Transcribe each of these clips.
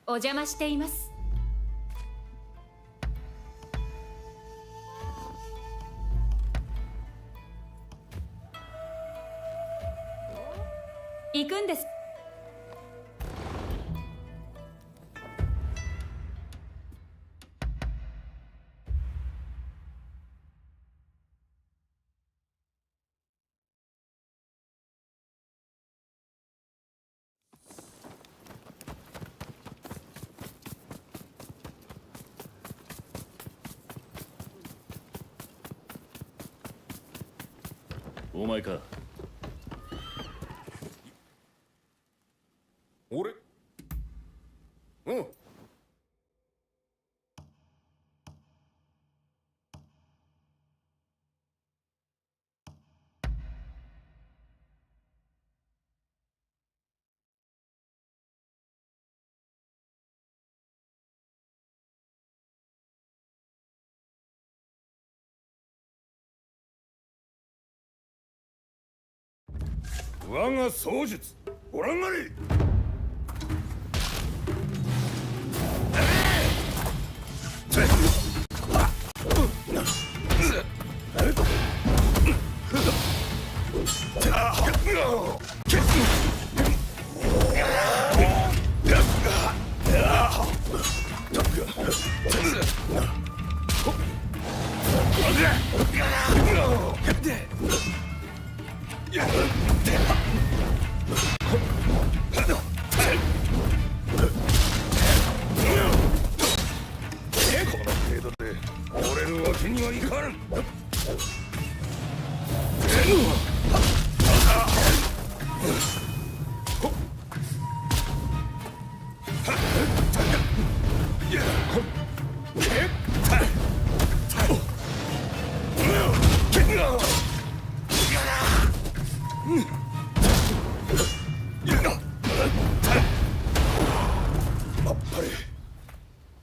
お邪魔しています。行くんです。お前か。俺？うん。我が槍術ご覧あれ。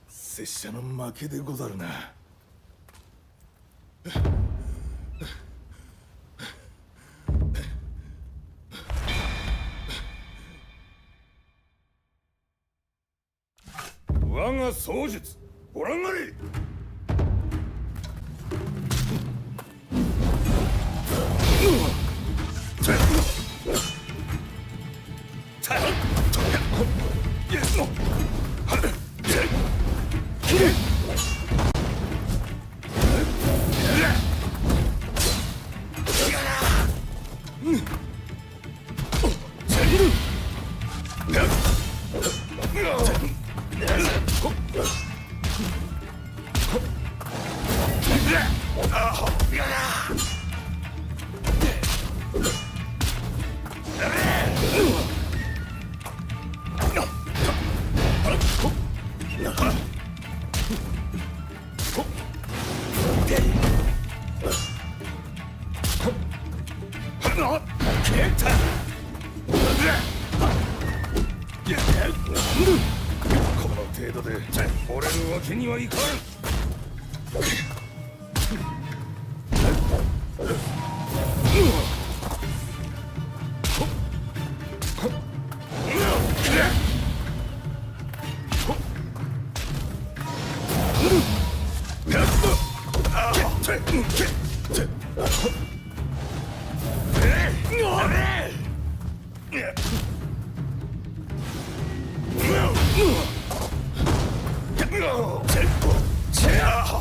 拙者の負けでござるな。我が槍術ご覧あれ。この程度で折れるわけにはいかん。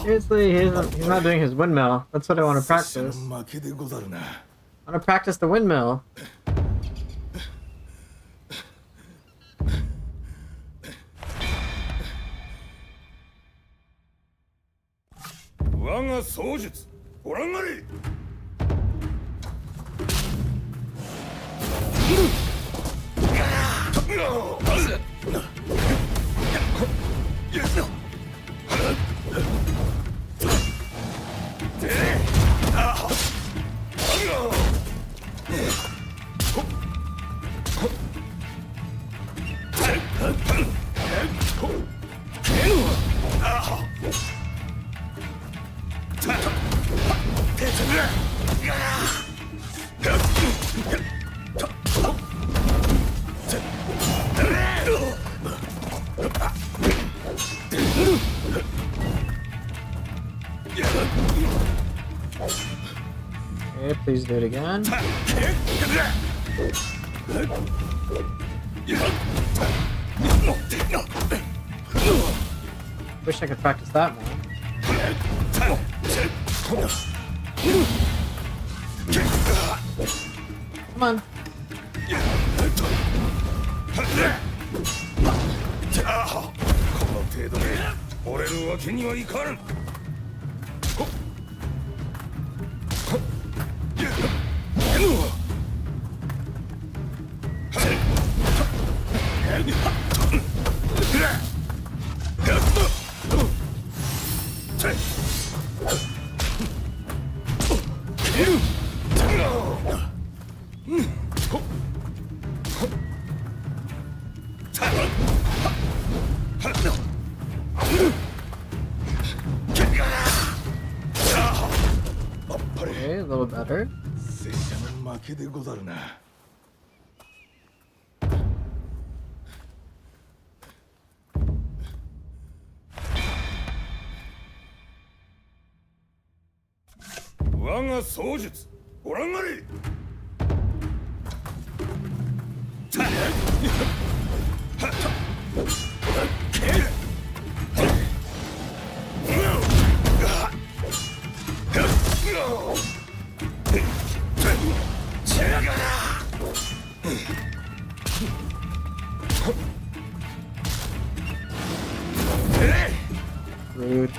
Seriously, he's not doing his windmill. That's what I want to practice. I want to practice the windmill. please do it again. Wish I could practice that more. Come on. Okay, a little better. 拙者の負けでござるな。我が槍術ご覧あれ。Rude.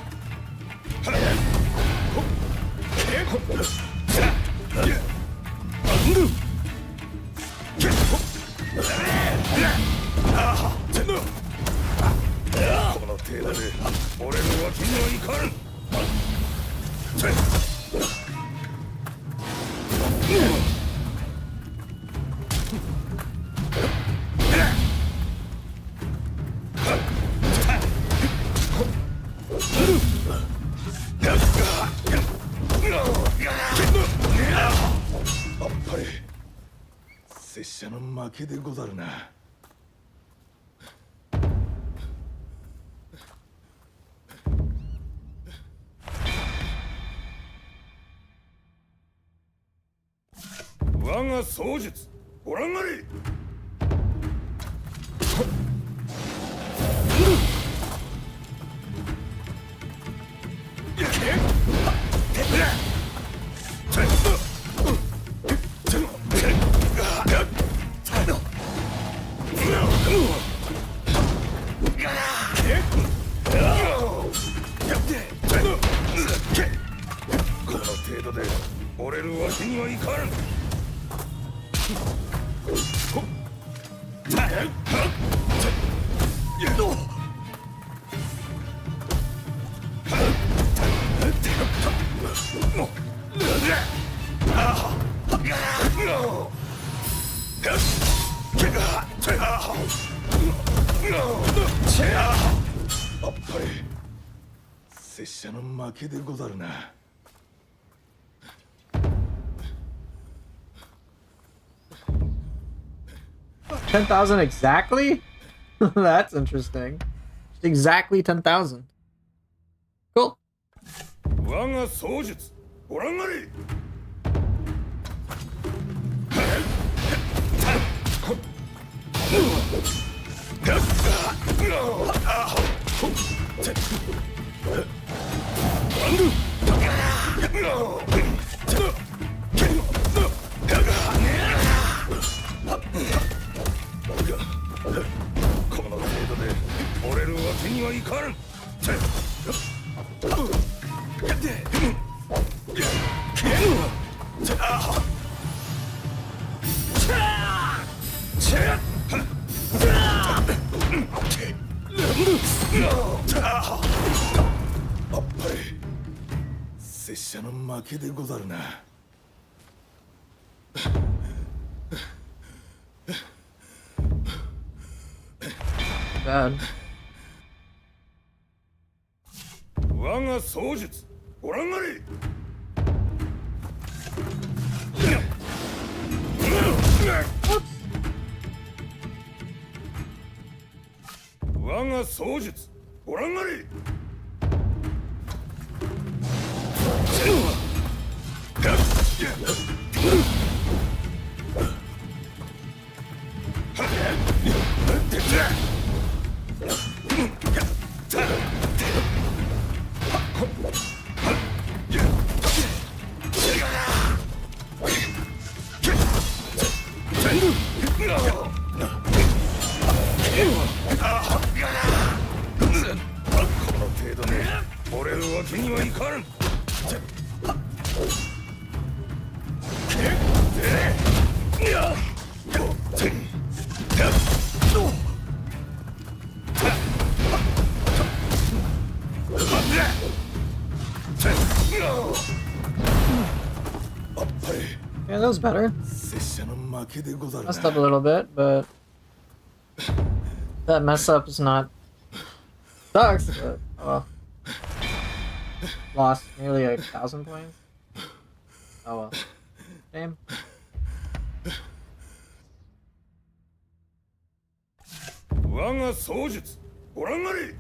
我が槍術ご覧あれ。この程度で折れるわけにはいかん。あっぱれ拙者の負けでござるな。$10,000 exactly? That's interesting. Exactly 10,000. Cool. 我が槍術ご覧あれ。この程度で折れるわけにはいかん。あっぱれ拙者の負けでござるな。Bad. 我が槍術ご覧あれ。我が槍術ご覧あれ。Yeah, that was better. Messed up a little bit, but that mess up is not sucks. But oh well. Lost nearly 1,000 points. Oh well. Shame. 我が槍術ご覧あれ。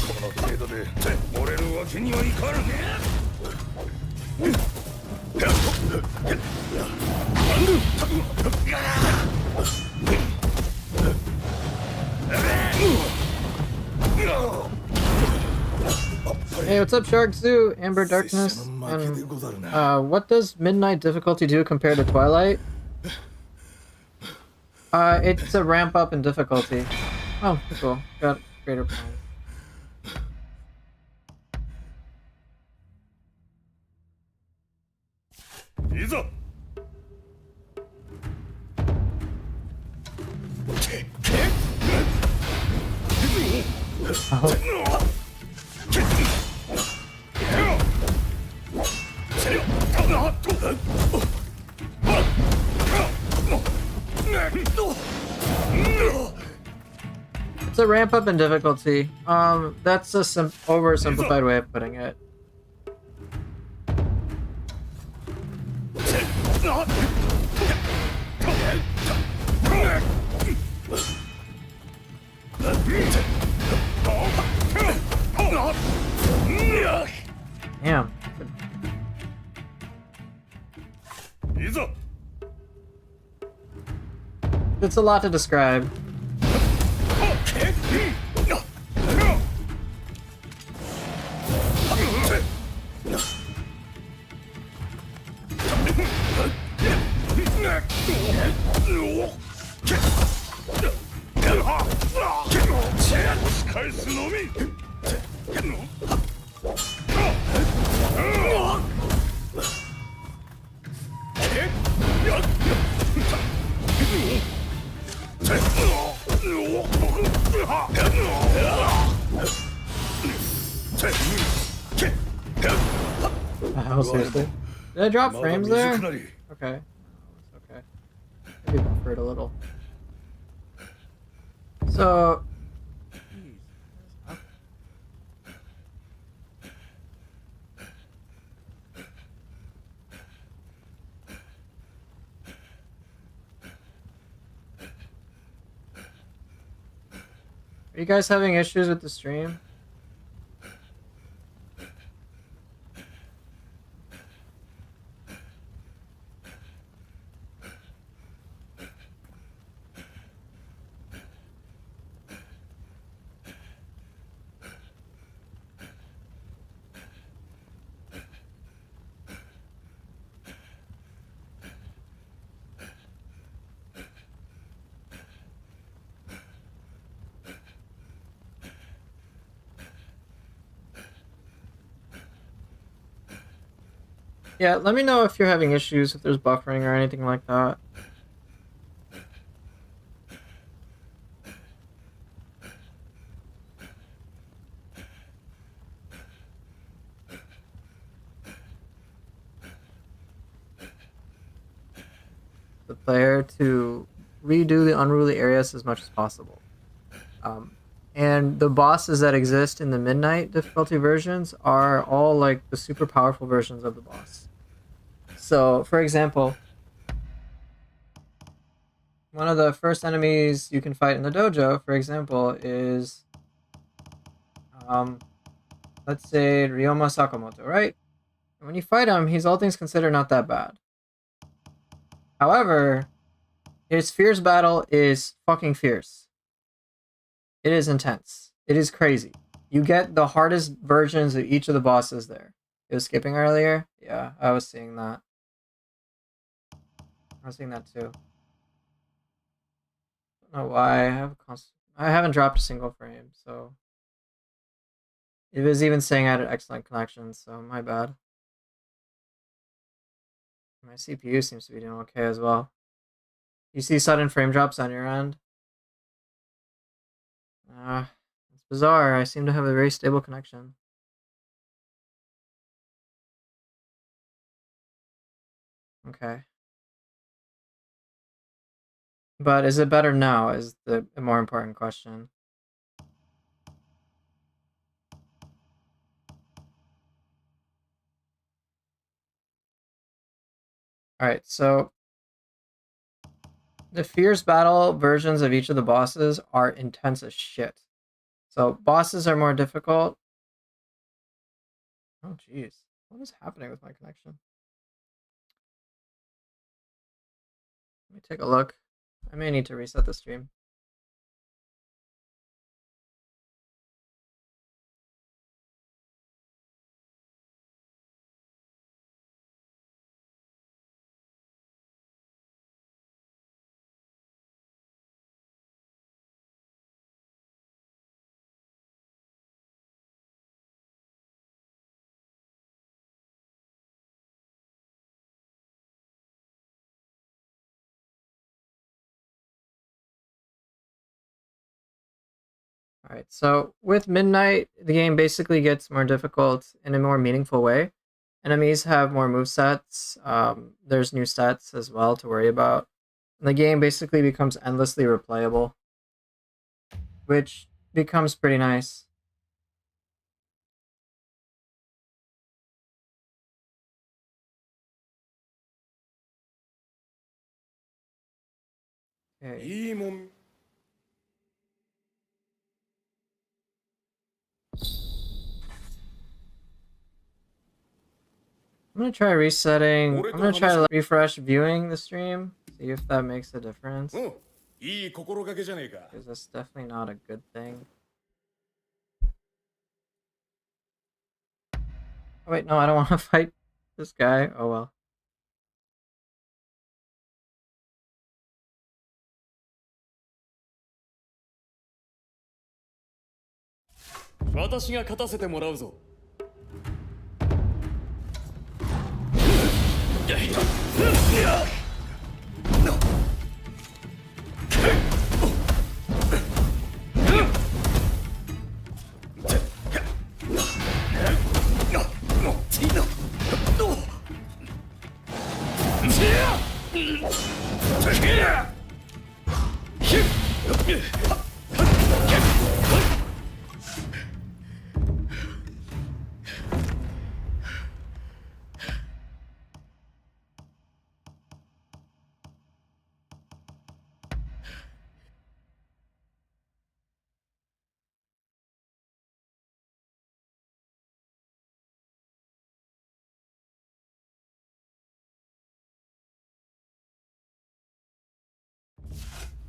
この程度で折れるわけにはいかん。Hey, what's up, Shark Zoo, Amber Darkness, and what does Midnight difficulty do compared to Twilight? It's a ramp up in difficulty. Oh, cool. Got greater points. いざ。It's a ramp up in difficulty. That's a oversimplified way of putting it. Damn. It's a lot to describe. Oh, seriously? Did I drop frames there? Okay. Okay. Maybe buffer it a little. So... Are you guys having issues with the stream? Yeah, let me know if you're having issues, if there's buffering or anything like that. The player to redo the unruly areas as much as possible. And the bosses that exist in the midnight difficulty versions are all like the super powerful versions of the boss. So, for example, one of the first enemies you can fight in the dojo, for example, is, let's say Ryoma Sakamoto, right? And when you fight him, he's all things considered not that bad. However, his fierce battle is fucking fierce. It is intense. It is crazy. You get the hardest versions of each of the bosses there. It was skipping earlier? Yeah, I was seeing that. I was seeing that too. Don't know why. I haven't dropped a single frame, so it was even saying I had an excellent connection, so my bad. My CPU seems to be doing okay as well. You see sudden frame drops on your end? It's bizarre. I seem to have a very stable connection. Okay. But is it better now is the more important question. Alright, so the fierce battle versions of each of the bosses are intense as shit. So bosses are more difficult. Oh jeez. What is happening with my connection? Let me take a look. I may need to reset the stream. Alright, so with Midnight, the game basically gets more difficult in a more meaningful way. Enemies have more movesets. There's new sets as well to worry about. And the game basically becomes endlessly replayable, which becomes pretty nice. Okay. I'm gonna try resetting. I'm gonna try to refresh viewing the stream, see if that makes a difference. Because that's definitely not a good thing. Oh, wait, no, I don't want to fight this guy. Oh well. 私が勝たせてもらうぞ。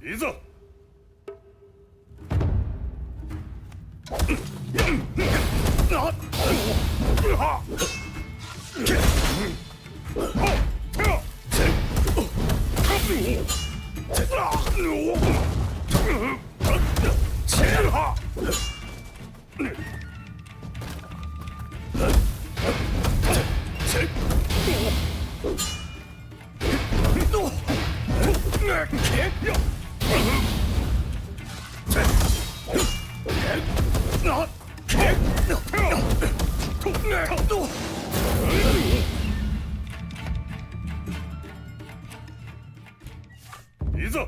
いざ。いざ。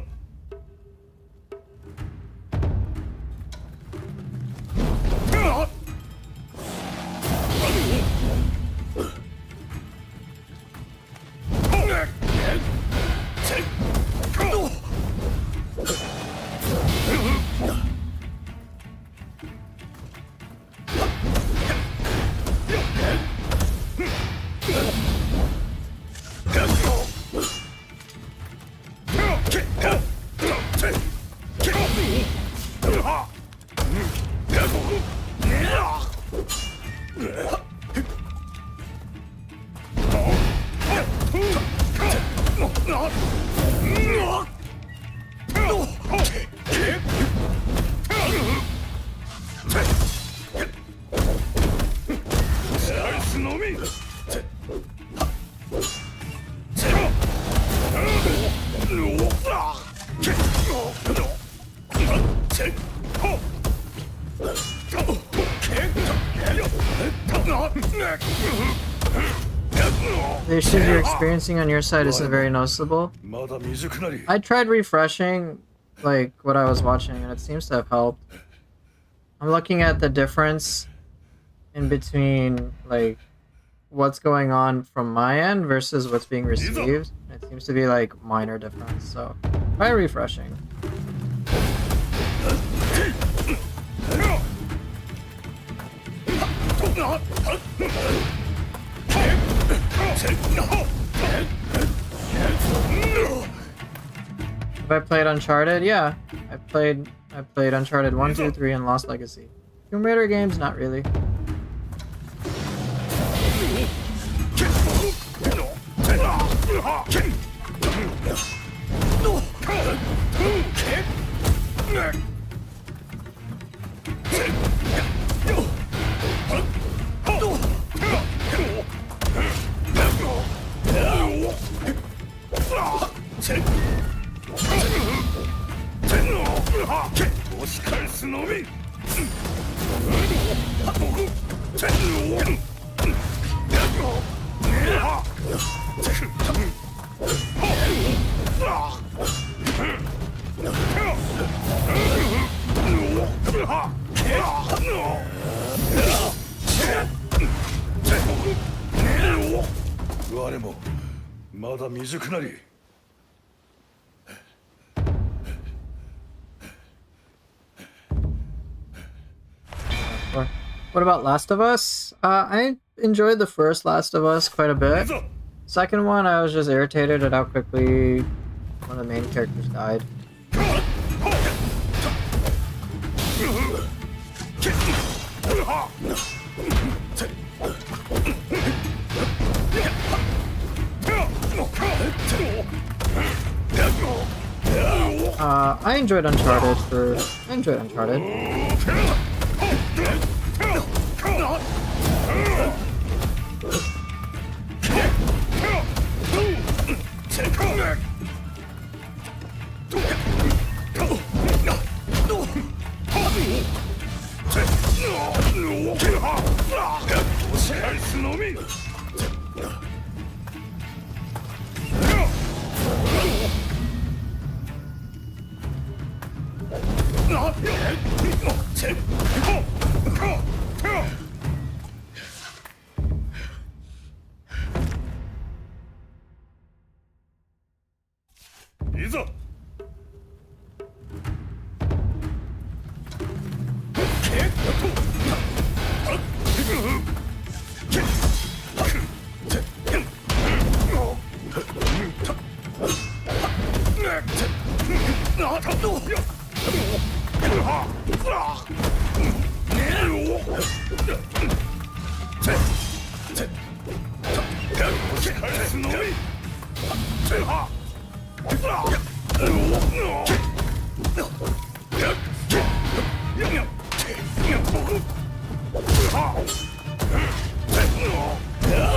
The issues you're experiencing on your side isn't very noticeable. まだ未熟なり I tried refreshing like what I was watching and it seems to have helped. I'm looking at the difference in between like what's going on from my end versus what's being received. It seems to be like minor difference, so try refreshing. Have I played Uncharted? Yeah, I played Uncharted 1, 2, 3, and Lost Legacy. Tomb Raider games, not really.我もまだ未熟なり What about Last of Us? I enjoyed the first Last of Us quite a bit. Second one, I was just irritated at how quickly one of the main characters died. I enjoyed Uncharted.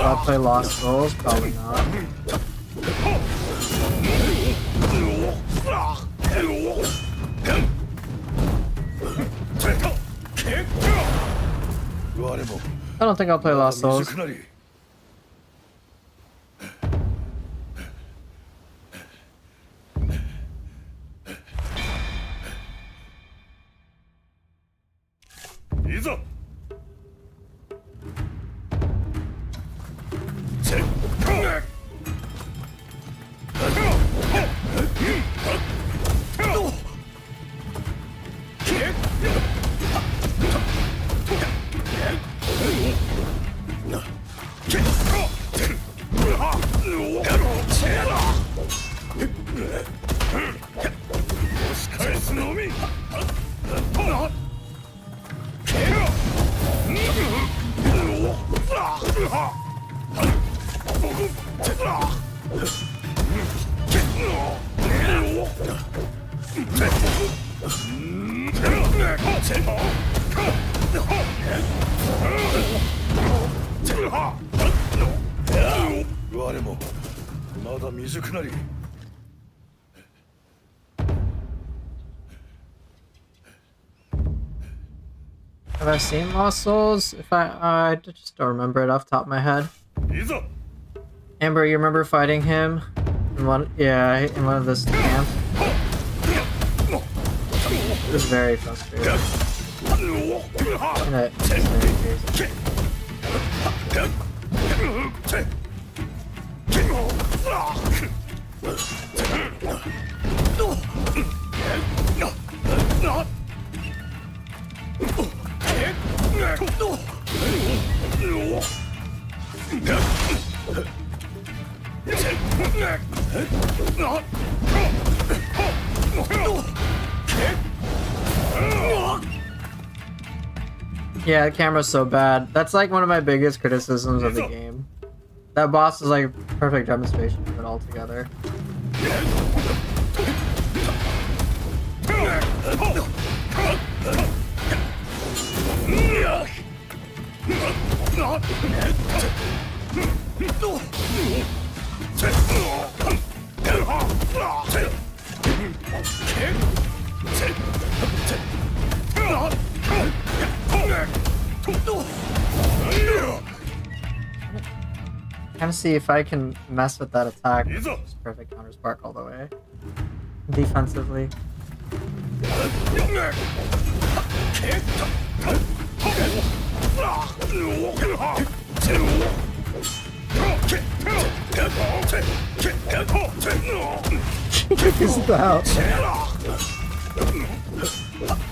I'll play Lost Souls, probably not. I don't think I'll play Lost Souls. Have I seen Lost Souls? If I just don't remember it off the top of my head. いざ Amber, you remember fighting him in one? Yeah, in one of those camps. It was very frustrating. And it was very crazy. Yeah, the camera's so bad. That's like one of my biggest criticisms of the game. That boss is like perfect demonstration of it all together. Kind of see if I can mess with that attack. Just perfect Counterspark all the way. Defensively.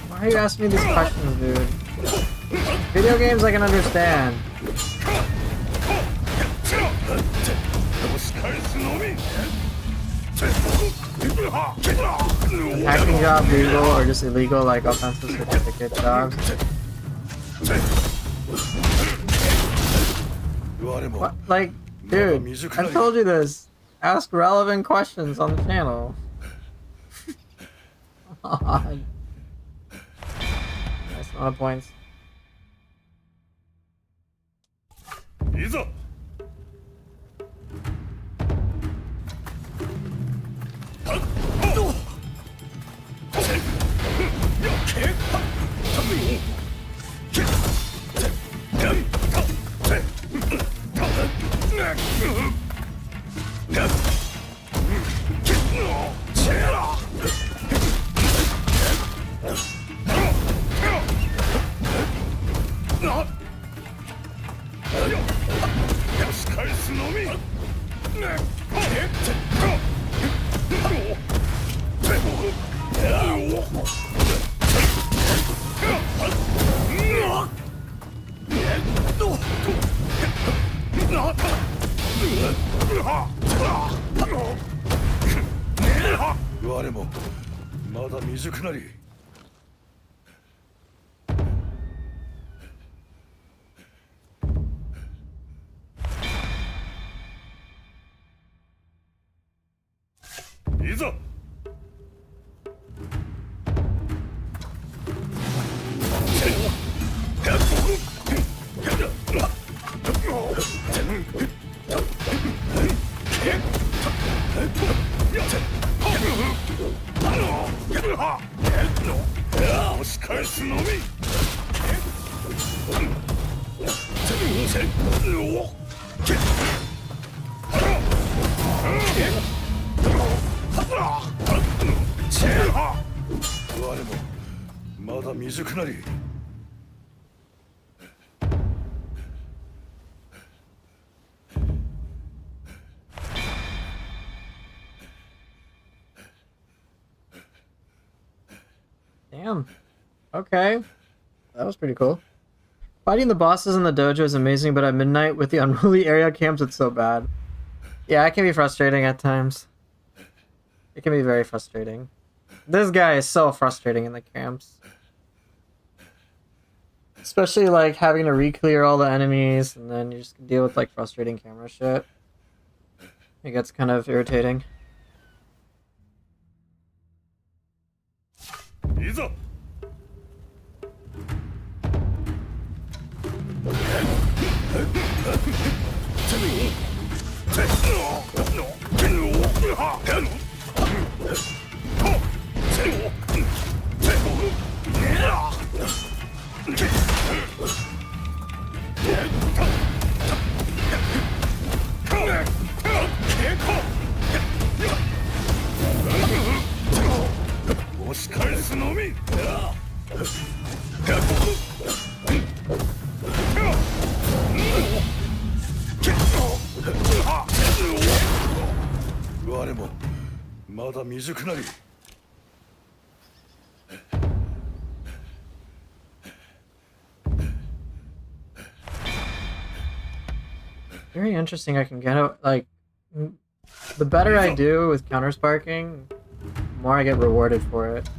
Why are you asking me these questions, dude? Video games I can understand. Hacking job legal or just illegal like offensive certificate jobs? What? Like, dude, I told you this. Ask relevant questions on the channel. Come on. Nice amount of points. いざ 我もまだ未熟なり いざ 押し返すのみ 我もまだ未熟なり Damn. Okay. That was pretty cool. Fighting the bosses in the dojo is amazing, but at midnight with the unruly area camps, it's so bad. Yeah, it can be frustrating at times. It can be very frustrating. This guy is so frustrating in the camps. Especially like having to re-clear all the enemies and then you just deal with like frustrating camera shit. It gets kind of irritating. いざ いまだ未熟なり。 Very interesting. I can get out, like, the better I do with countersparking, the more I get rewarded for it.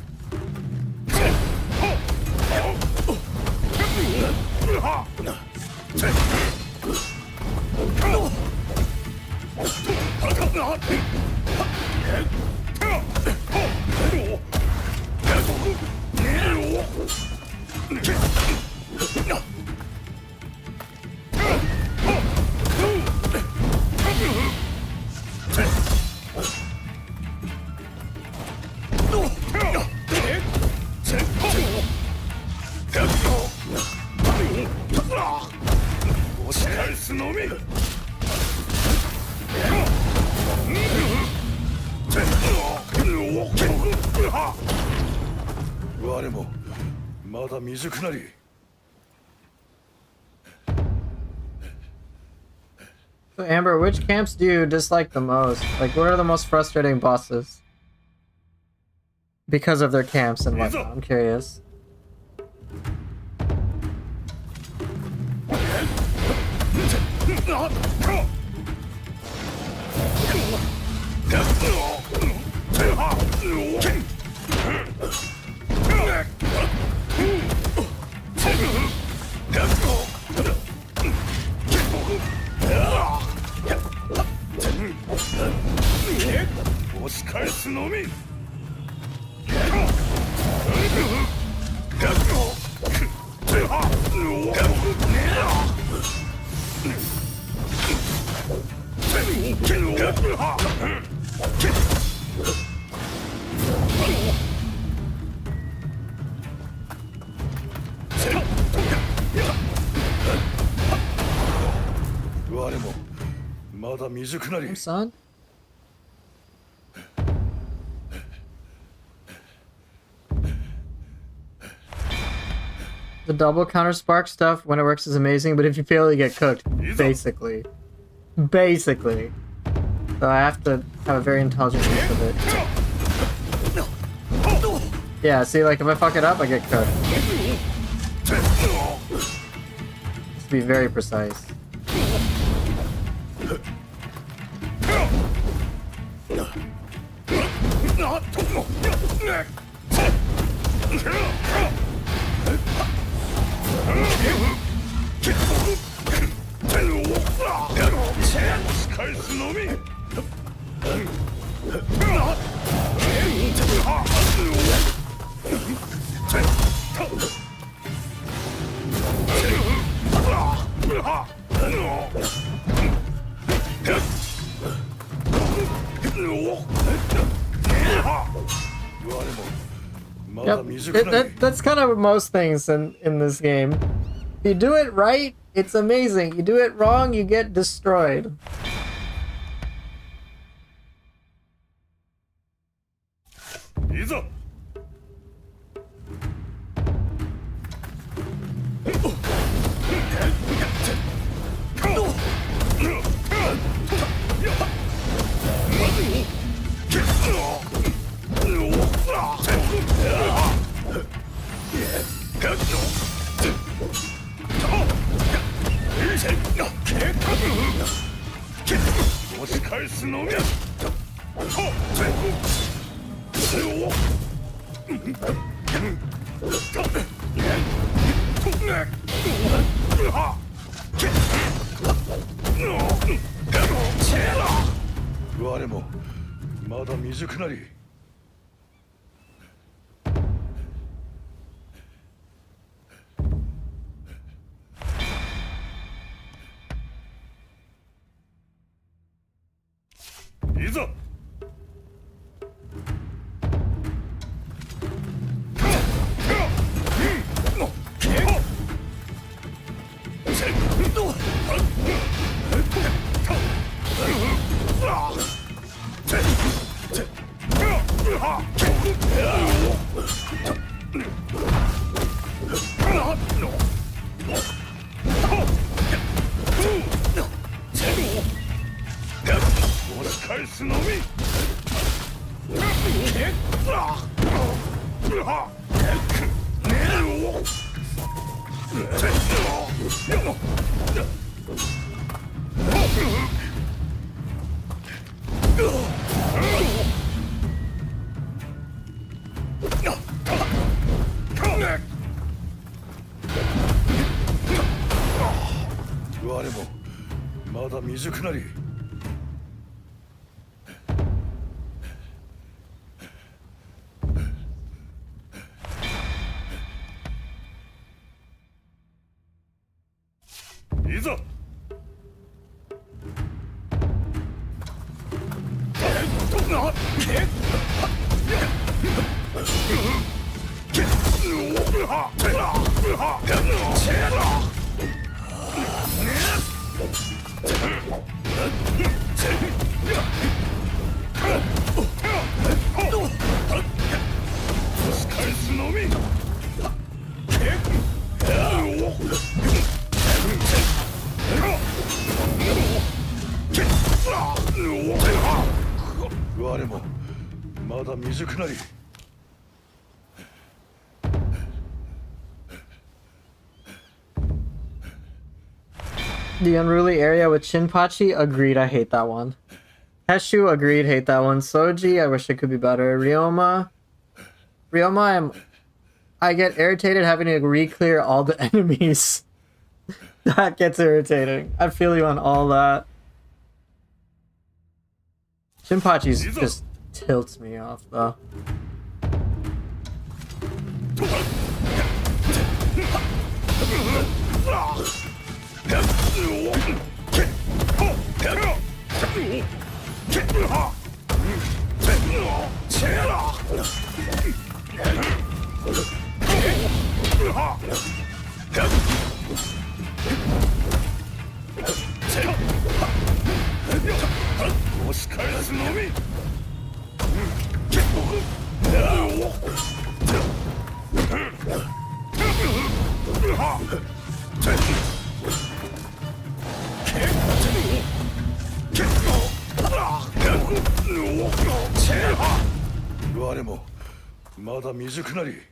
So Amber, which camps do you dislike the most? Like, what are the most frustrating bosses? Because of their camps and whatnot, I'm curious. Son? The double counterspark stuff, when it works, is amazing, but if you fail, you get cooked. Basically. Basically. So I have to have a very intelligent use of it. Yeah, see, like, if I fuck it up, I get cooked. Just to be very precise. Yep. That's kind of most things in this game. If you do it right, it's amazing. You do it wrong, you get destroyed. 我もまだ未熟なり。いざ。返すのみ。我もまだ未熟なり。The unruly area with Shinpachi, agreed, I hate that one. Heshu, agreed, hate that one. Soji, I wish it could be better. Ryoma, I get irritated having to re-clear all the enemies. That gets irritating. I feel you on all that. Shinpachi's just tilts me off though.我もまだ未熟なり。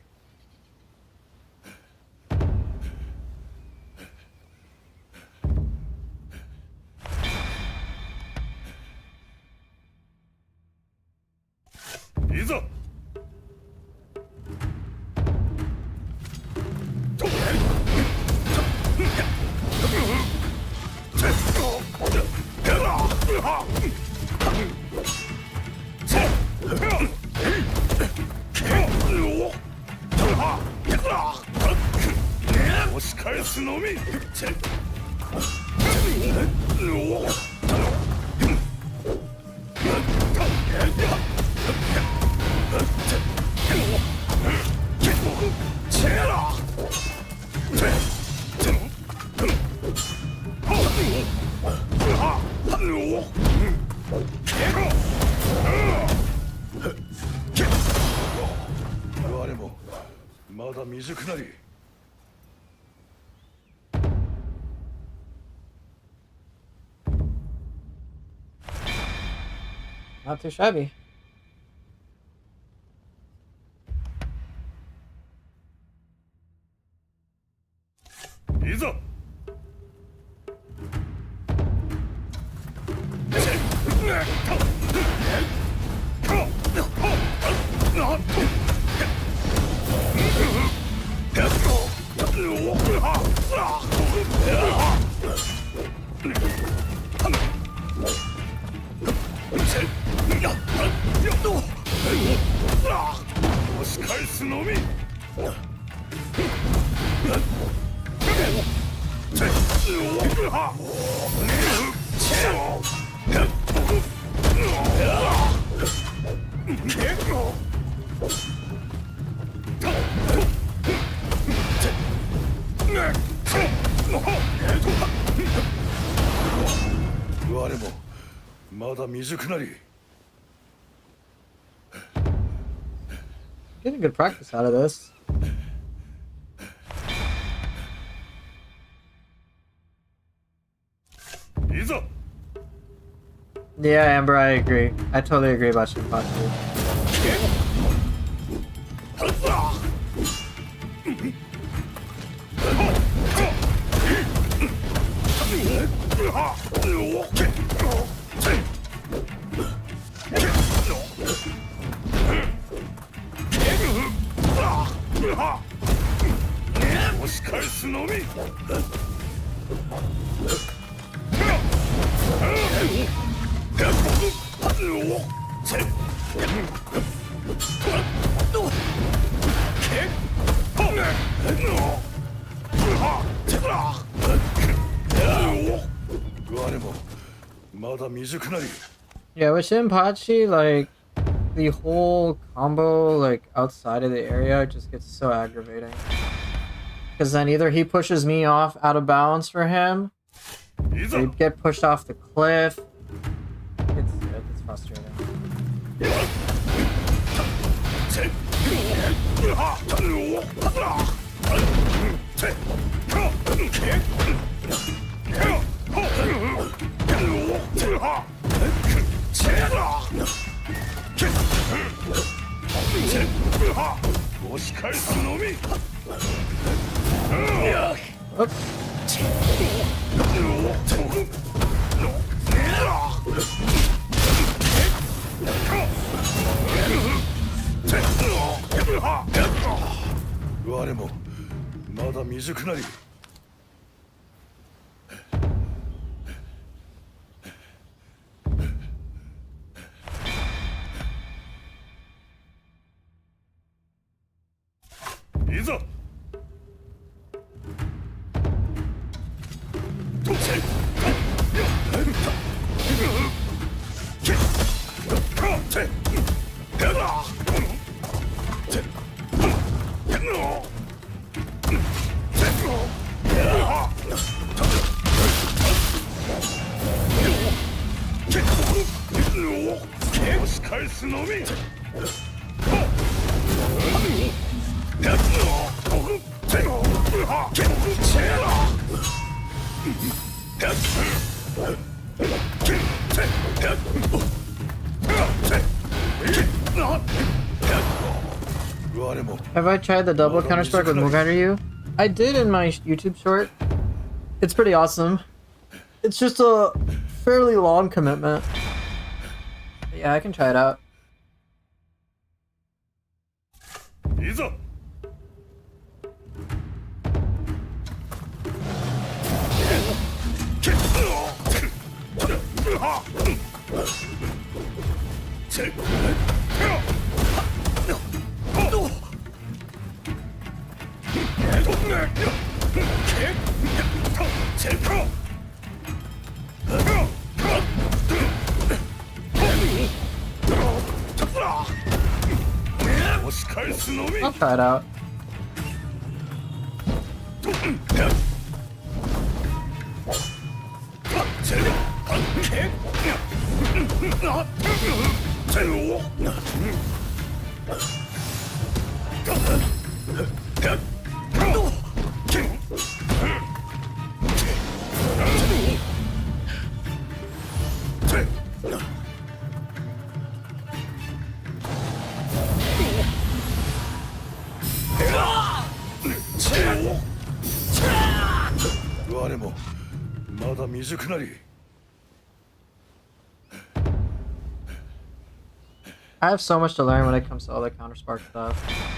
いざ。押し返すのみ。我もまだ未熟なり。Not too shabby.我もまだ未熟なり。 Getting good practice out of this. Yeah, Amber, I agree. I totally agree about Shinpachi. 押し返すのみ。我もまだ未熟なり。 Yeah, with Shinpachi, like the whole combo like outside of the area just gets so aggravating. Because then either he pushes me off out of bounds for him, or you get pushed off the cliff. It's frustrating. Oops. 我もまだ未熟なり。いざ。押し返すのみ。Have I tried the double Counterspark with Mugaru Ryu? I did in my YouTube short. It's pretty awesome. It's just a fairly long commitment. But yeah, I can try it out. I'll try it out. I have so much to learn when it comes to all the Counterspark stuff.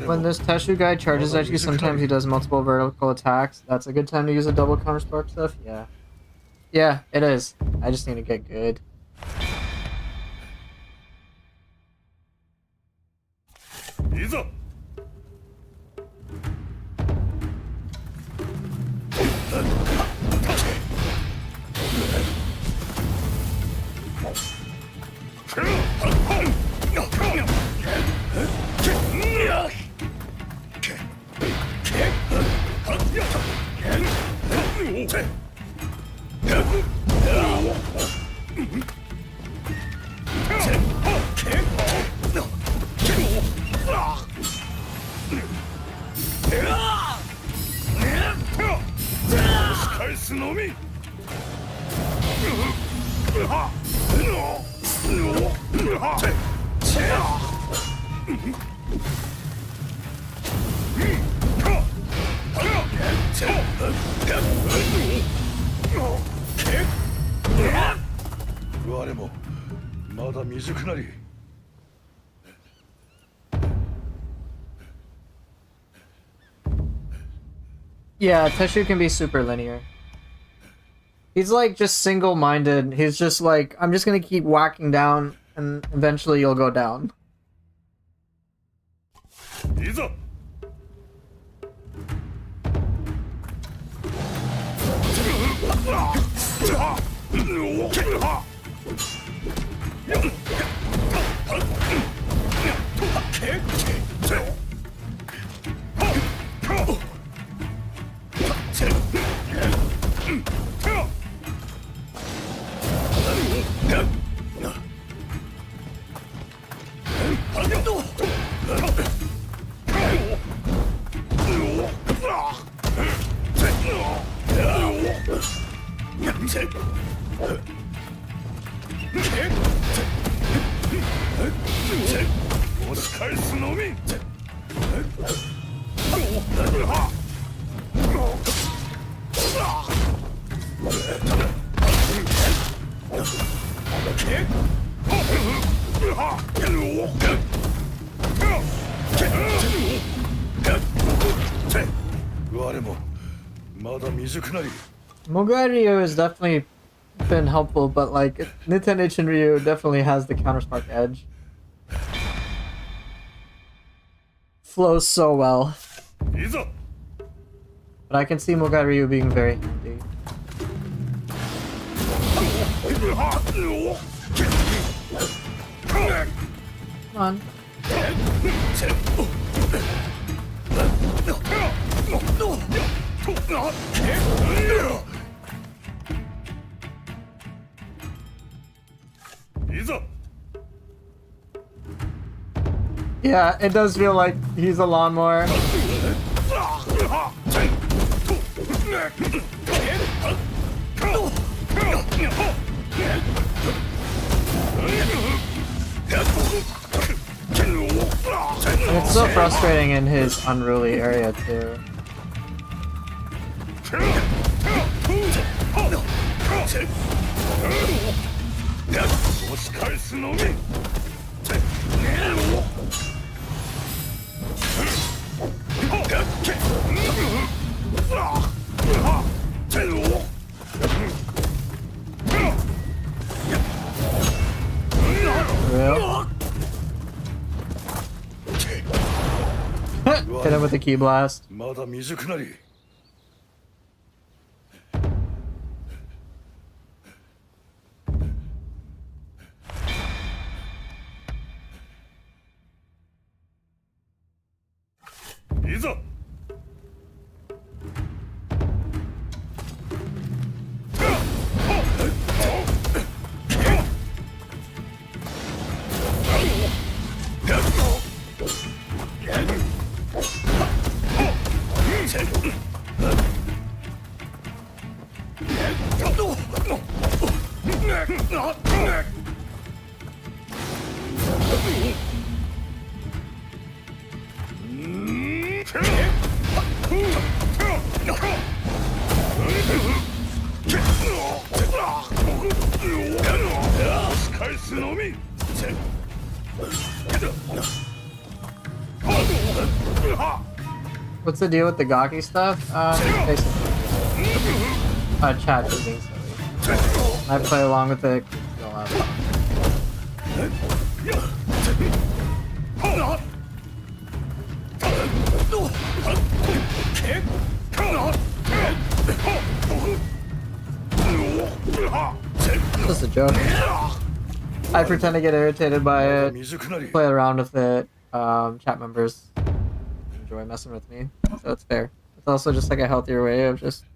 When this Teshu guy charges at you, sometimes he does multiple vertical attacks. That's a good time to use a double Counterspark stuff. Yeah. Yeah, it is. I just need to get good. Yeah, Teshu can be super linear. He's like just single-minded. He's just like, I'm just gonna keep whacking down and eventually you'll go down. Mogai Ryu has definitely been helpful, but like Nintendo Ryu definitely has the Counterspark edge. Flows so well. But I can see Mogai Ryu being very handy. Come on. Yeah, it does feel like he's a lawnmower. And it's so frustrating in his unruly area too. Real? Hit him with a key blast. まだ未熟なり。いざ。返すのみ。What's the deal with the gawky stuff? Basically, chat is being silly. I play along with it. You'll have fun. Just a joke. I pretend to get irritated by it, play around with it. Chat members enjoy messing with me, so it's fair. It's also just like a healthier way of just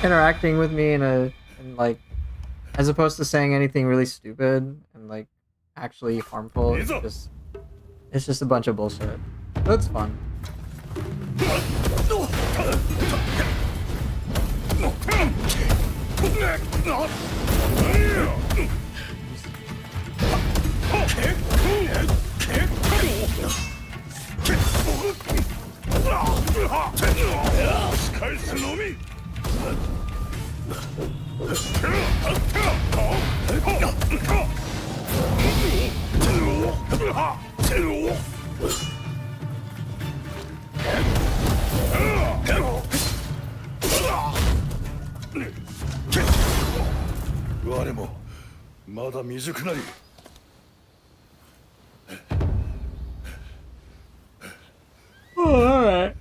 interacting with me in like, as opposed to saying anything really stupid and like actually harmful. It's just a bunch of bullshit. That's fun.我もまだ未熟なり。Alright.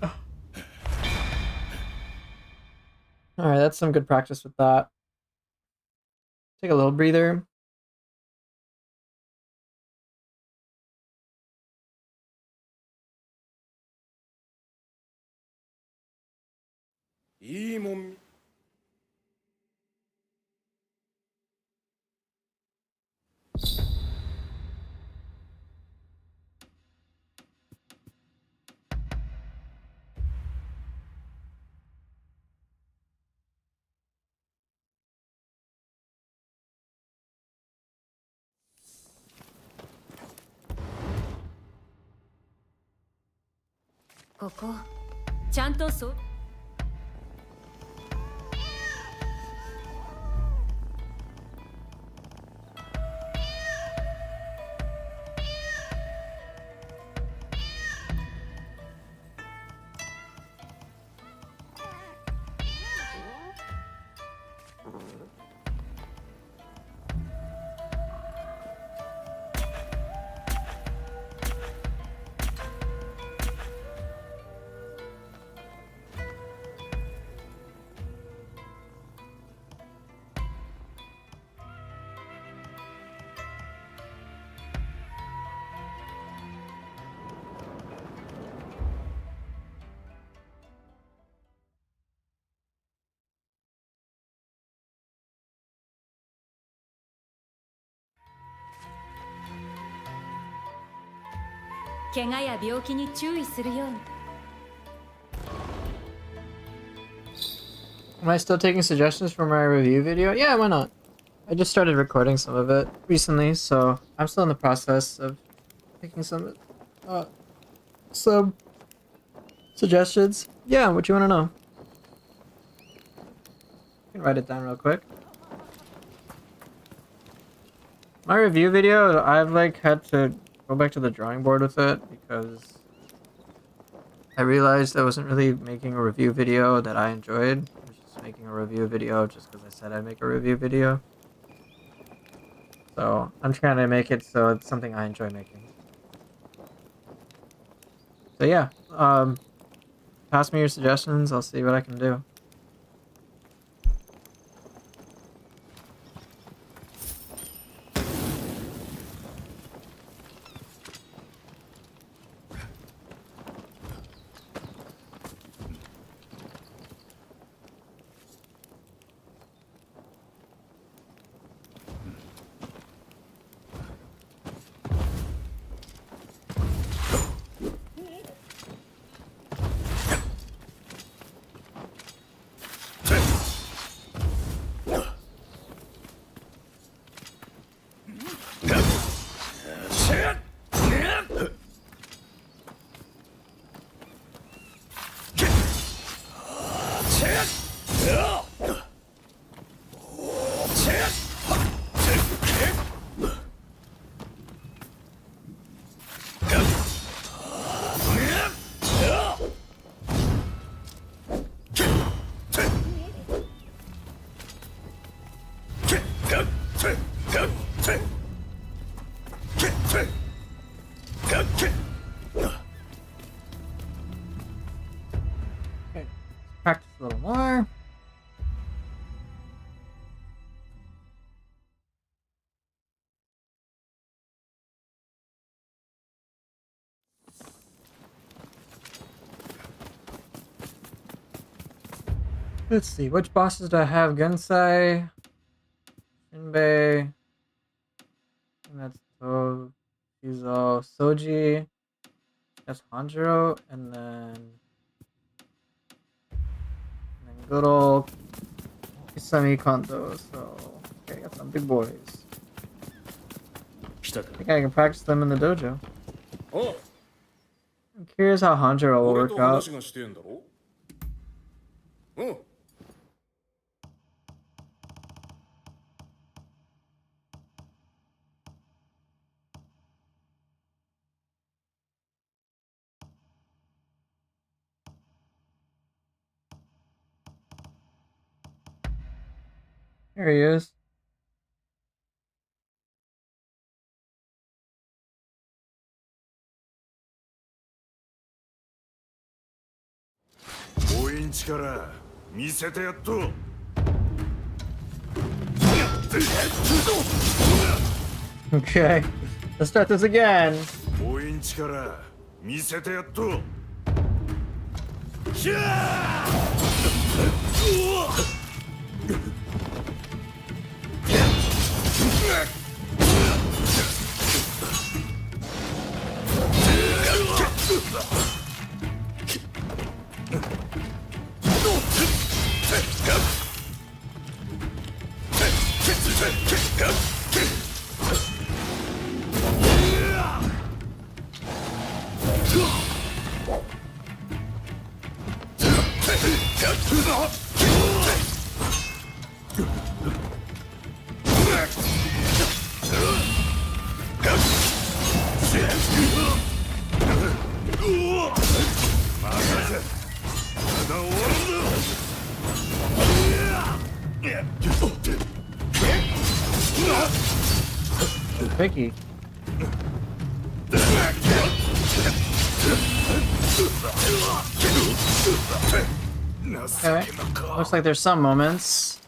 Alright, that's some good practice with that. Take a little breather.いいもん。ここちゃんとそう。怪我や病気に注意するように。Am I still taking suggestions for my review video? Yeah, why not? I just started recording some of it recently, so I'm still in the process of taking some suggestions. Yeah, what you want to know? I can write it down real quick. My review video, I've like had to go back to the drawing board with it because I realized I wasn't really making a review video that I enjoyed. I was just making a review video just because I said I'd make a review video. So I'm trying to make it so it's something I enjoy making. So yeah, Pass me your suggestions. I'll see what I can do. Okay, practice a little more. Let's see, which bosses do I have? Gensai, Shinbei, and that's Shizo, Soji, that's Hanjiro, and then good old Isami Kondo. So, okay, got some big boys. 来た I think I can practice them in the dojo. お I'm curious how Hanjiro will 俺 work と out. 話がしてんだろうん Here he is. 応援力見せてやっと Okay, let's start this again. 応援力見せてやっと Tricky. Okay, looks like there's some moments.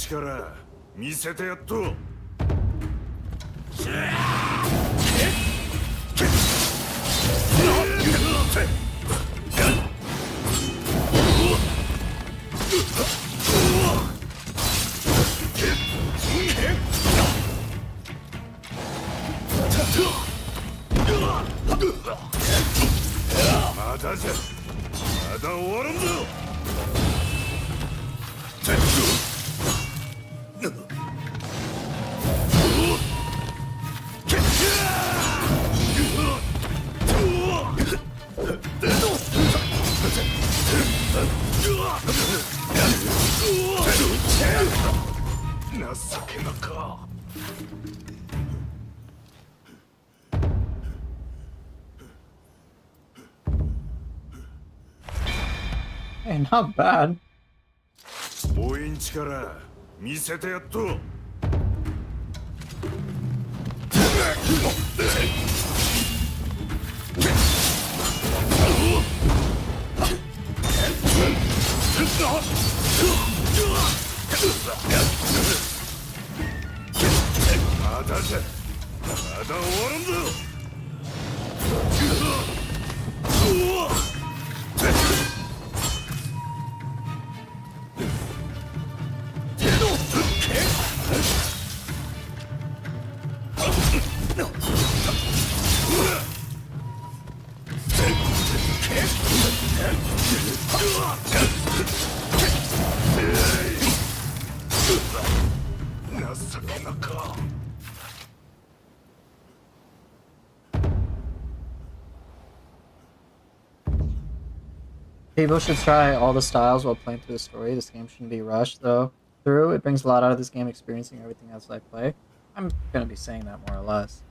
力見せてやっと。まだじゃ、まだ終わらんぞ。情けなか。Hey, not bad. 母音力見せてやっと。まだじゃ、まだ終わらんぞ。情けなか。People should try all the styles while playing through the story. This game shouldn't be rushed, though. Through, it brings a lot out of this game, experiencing everything else I play. I'm gonna be saying that more or less.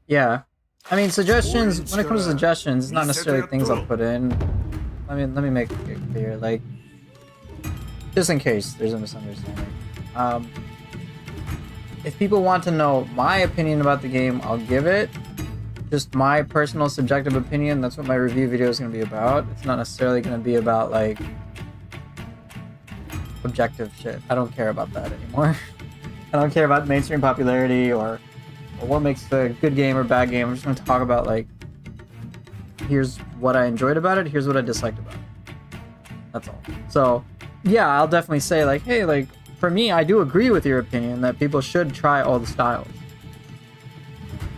Yeah. I mean, suggestions, when it comes to suggestions, it's not necessarily things I'll put in. Let me make it clear, like, just in case there's a misunderstanding. If people want to know my opinion about the game, I'll give it. Just my personal subjective opinion, that's what my review video is going to be about. It's not necessarily going to be about, like, objective shit. I don't care about that anymore. I don't care about mainstream popularity or what makes a good game or bad game. I'm just going to talk about, like, here's what I enjoyed about it, here's what I disliked about it. That's all. So, yeah, I'll definitely say, like, hey, like, for me, I do agree with your opinion that people should try all the styles.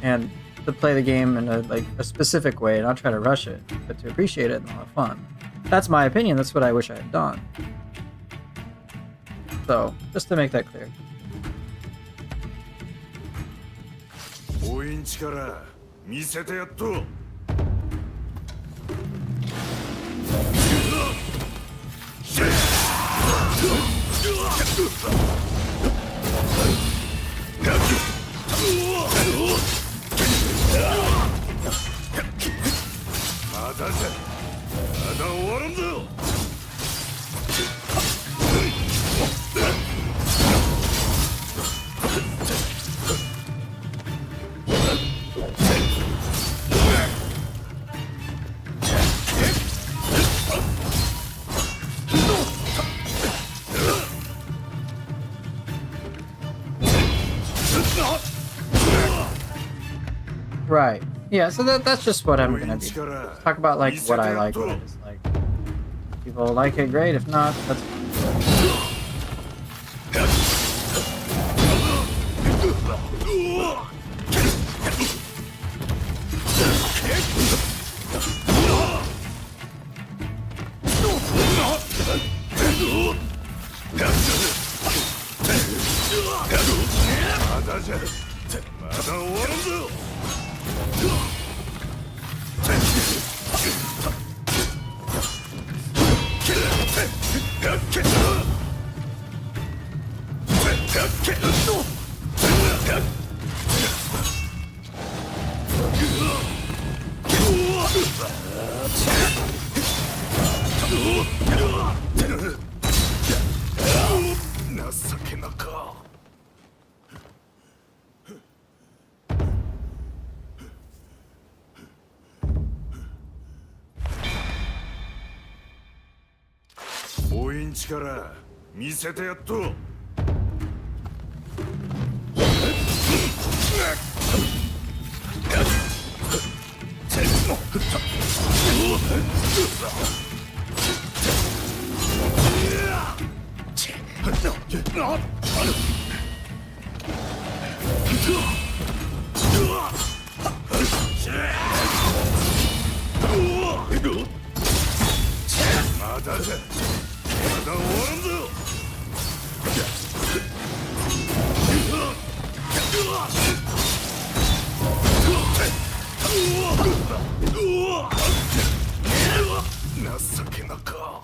And to play the game in a specific way, not try to rush it, but to appreciate it and have fun. That's my opinion, that's what I wish I had done. So, just to make that clear. 母音力見せてやっと。まだじゃ、まだ終わらんぞ。Right. Yeah, so that's just what I'm gonna be. Talk about, like, what I like, what I dislike. If people like it, great. If not, that's fine. まだじゃまだ終わらんぞ。情けなか。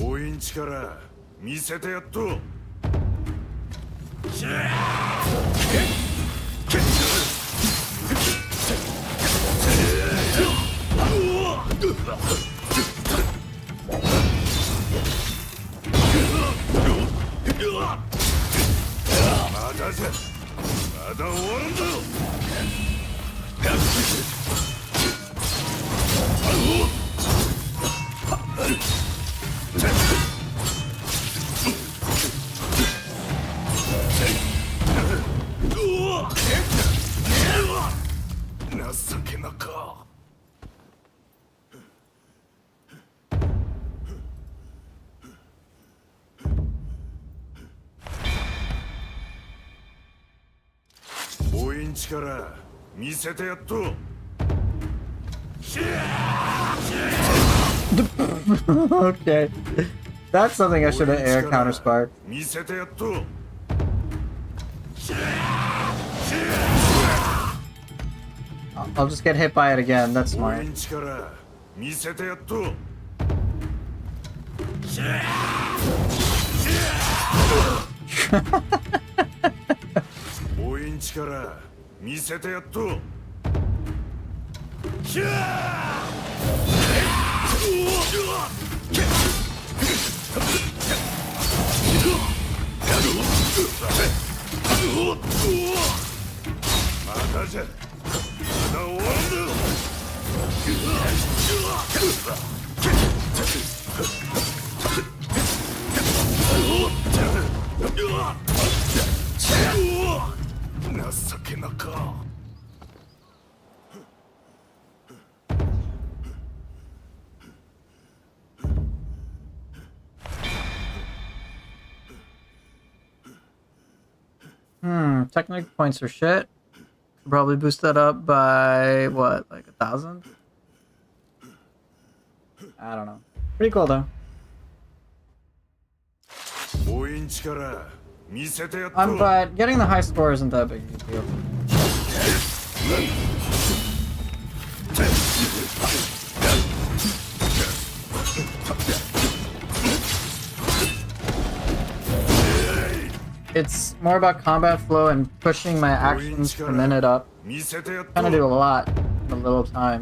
おいんちから見せてやっと。まだじゃまだ終わらんぞ。情けなか。おいんちから見せてやっと。Okay. That's something I should have aired Counterspark. 見せてやっと。I'll just get hit by it again. That's おい smart. んちから見せてやっと。おいんちから見せてやっと。まだじゃまだ終わらんぞ。情けなか。Technical points are shit. Could probably boost that up by what, like 1,000? I don't know. Pretty cool though. おいんちから見せてやっと。But getting the high score isn't that big of a deal. It's more about combat flow and pushing my actions per minute up. 見せてやっと。 Trying to do a lot in a little time.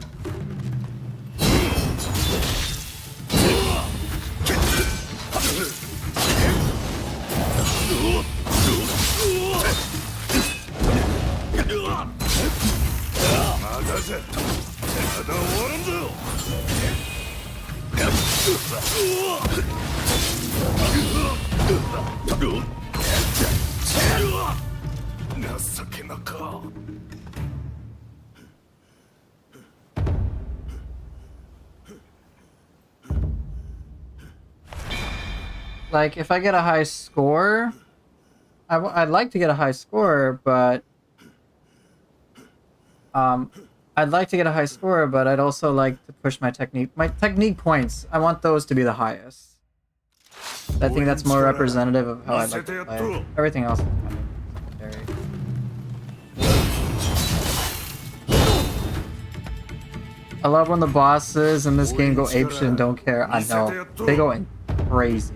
Like, if I get a high score, I'd like to get a high score, but I'd like to get a high score, but I'd also like to push my technique points. I want those to be the highest. I think that's more representative of how I'd like to play. Everything else is kind of secondary. I love when the bosses in this game go apeshit and don't care. I know. They go in crazy.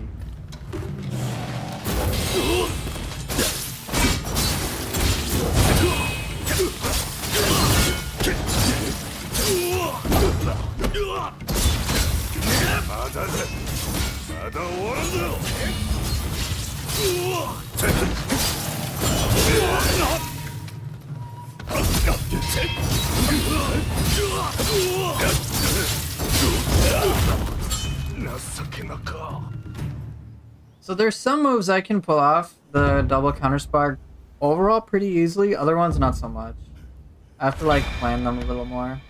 So there's some moves I can pull off the double counterspark overall pretty easily, other ones not so much. I have to like plan them a little more.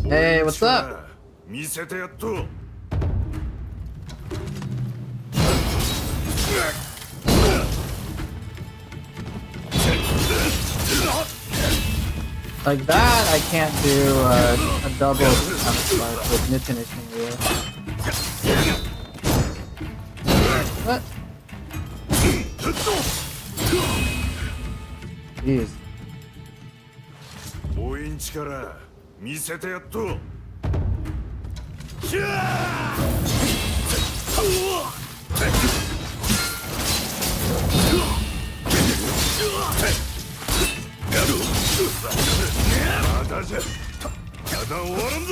Hey, what's up? 見せてやっと Like that, I can't do a double counterspark with Nitinishing Ryu. What? Jeez. 5インチから見せてやっと まだじゃまだ終わらんぞ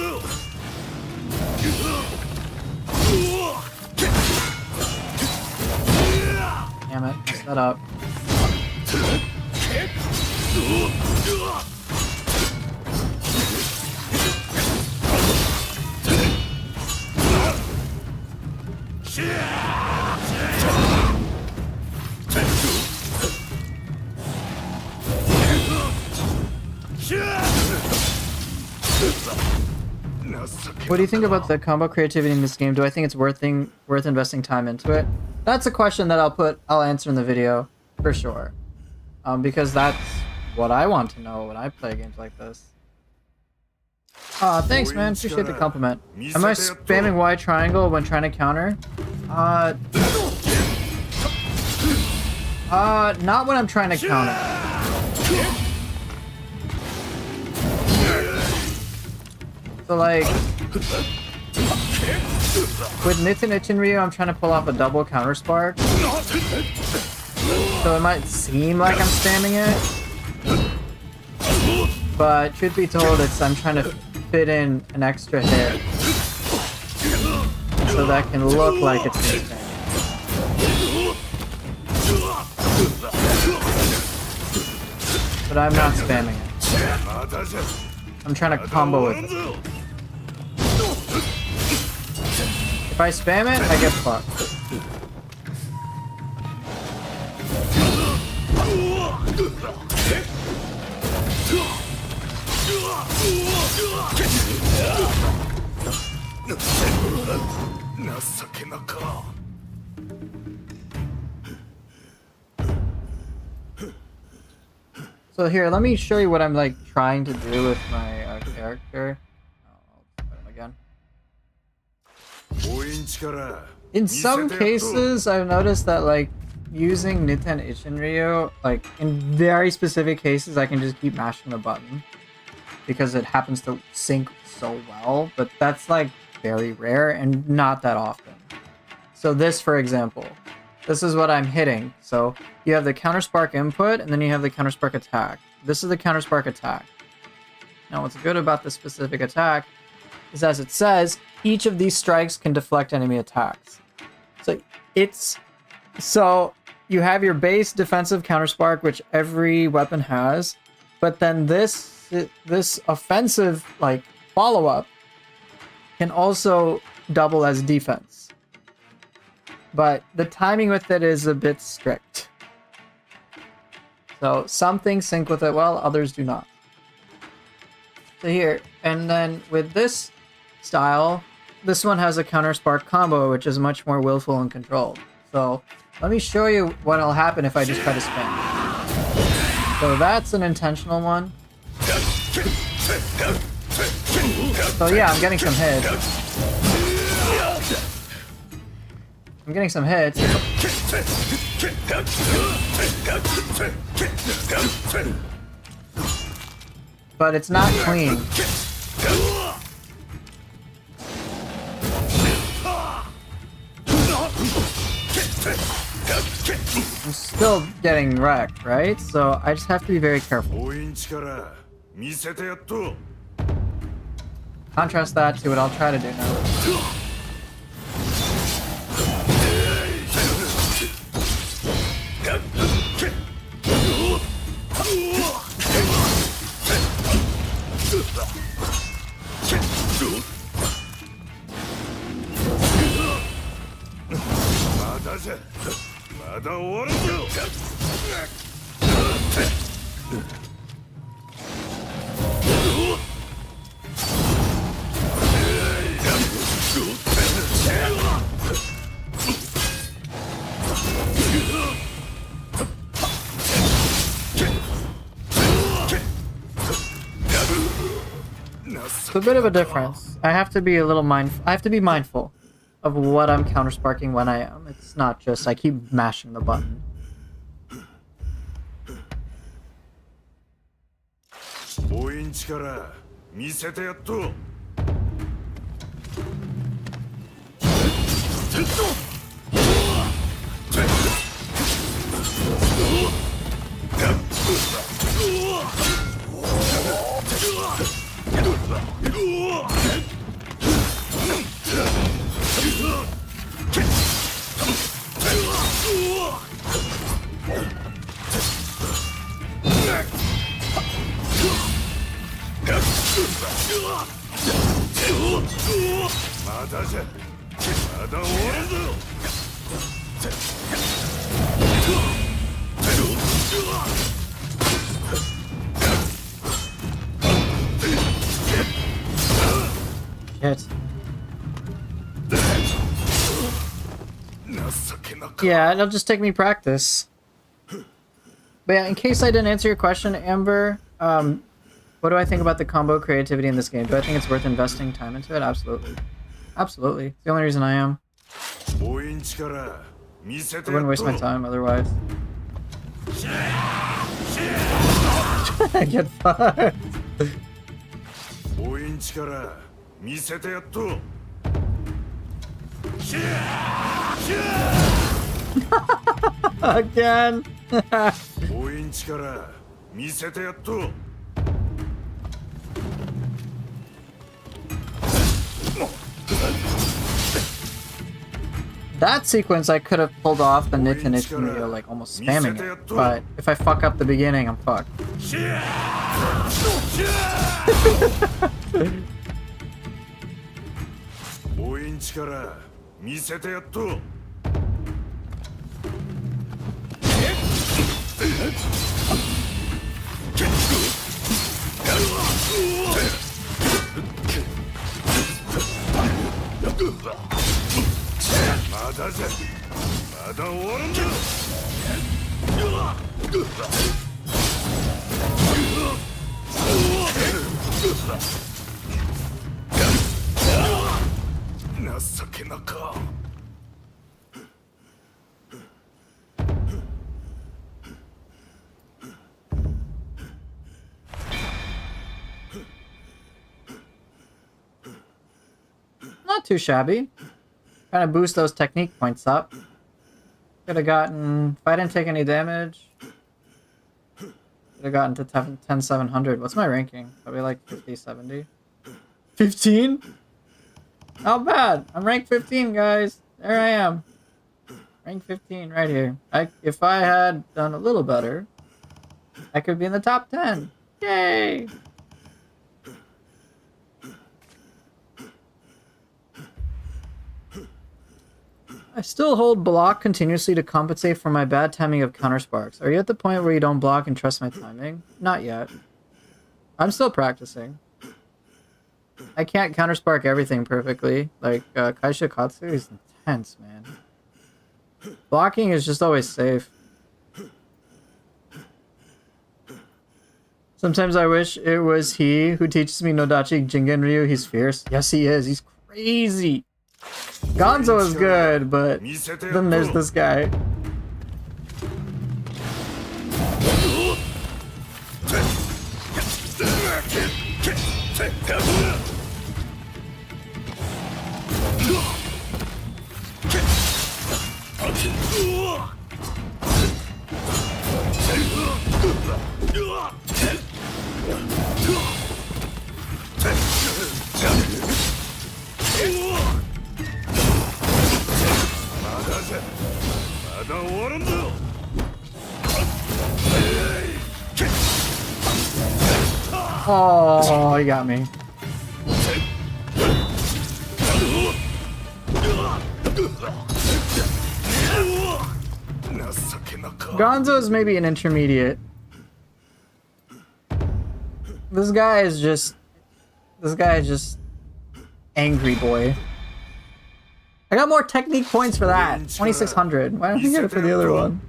Damn it, messed that up. What do you think about the combo creativity in this game? Do I think it's worth investing time into it? That's a question that I'll answer in the video for sure. Because that's what I want to know when I play games like this. Thanks man, appreciate the compliment. Am I spamming Y triangle when trying to counter? Not when I'm trying to counter. So like, with Nitin Ichinryu, I'm trying to pull off a double Counterspark. So it might seem like I'm spamming it. But truth be told, I'm trying to fit in an extra hit. So that can look like it's me spamming. But I'm not spamming it. I'm trying to combo with it. If I spam it, I get fucked. So here, let me show you what I'm like trying to do with my character. I'll put him again. In some cases, I've noticed that like using Nitin Ichinryu, like in very specific cases, I can just keep mashing the button because it happens to sync so well, but that's like very rare and not that often. So this, for example, this is what I'm hitting. So you have the Counterspark input and then you have the Counterspark attack. This is the Counterspark attack. Now what's good about this specific attack is, as it says, each of these strikes can deflect enemy attacks. So you have your base defensive Counterspark, which every weapon has, but then this offensive like follow-up can also double as defense. But the timing with it is a bit strict. So some things sync with it well, others do not. So here, and then with this style, this one has a Counterspark combo, which is much more willful and controlled. So let me show you what'll happen if I just try to spam. So that's an intentional one. So yeah, I'm getting some hits. I'm getting some hits. But it's not clean. I'm still getting wrecked, right? So I just have to be very careful. Contrast that to what I'll try to do now. It's a bit of a difference. I have to be a little mindful. I have to be mindful of what I'm countersparking when I am. It's not just I keep mashing the button. 応援力見せてやっと。まだじゃ、まだ終わるぞ。Shit. Yeah, it'll just take me practice. But yeah, in case I didn't answer your question, Amber, what do I think about the combo creativity in this game? Do I think it's worth investing time into it? Absolutely. Absolutely. It's the only reason I am. I wouldn't waste my time otherwise. Get fucked. Again. That sequence I could have pulled off the Nit and Ichimio, like almost spamming it, but if I fuck up the beginning, I'm fucked. Not too shabby. Kind of boost those technique points up. Could have gotten, if I didn't take any damage, could have gotten to 10,700. What's my ranking? Probably like 50, 70. 15? Not bad. I'm ranked 15, guys. There I am. Rank 15 right here. If I had done a little better, I could be in the top 10. Yay! I still hold block continuously to compensate for my bad timing of countersparks. Are you at the point where you don't block and trust my timing? Not yet. I'm still practicing. I can't counterspark everything perfectly. Like, Kaisha Katsu is intense, man. Blocking is just always safe. Sometimes I wish it was he who teaches me Nodachi Jingen Ryu. He's fierce. Yes, he is. He's crazy. Gonzo is good, but then there's this guy. Oh, he got me. Gonzo is maybe an intermediate. This guy is just angry boy. I got more technique points for that. 2,600. Why don't I get it for the other one?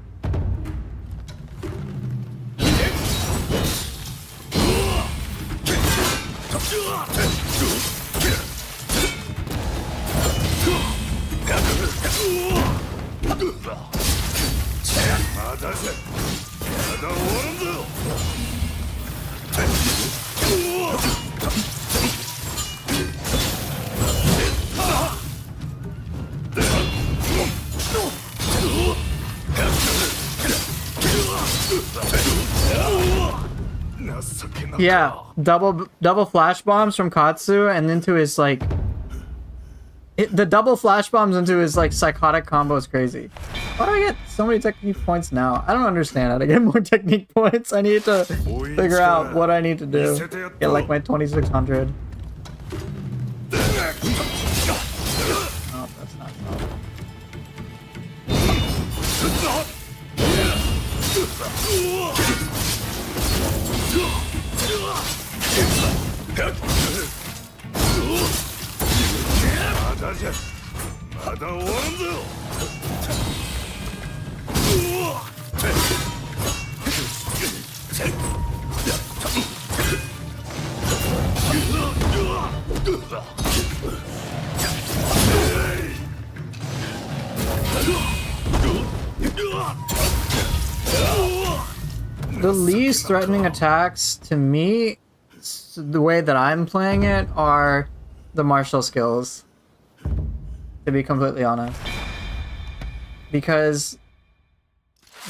Yeah, double flash bombs from Katsu and into his like the double flash bombs into his like psychotic combo is crazy. Why do I get so many technique points now? I don't understand how to get more technique points. I need to figure out what I need to do. Get like my 2600. Oh, that's not so. The least threatening attacks to me, the way that I'm playing it, are the martial skills, to be completely honest. Because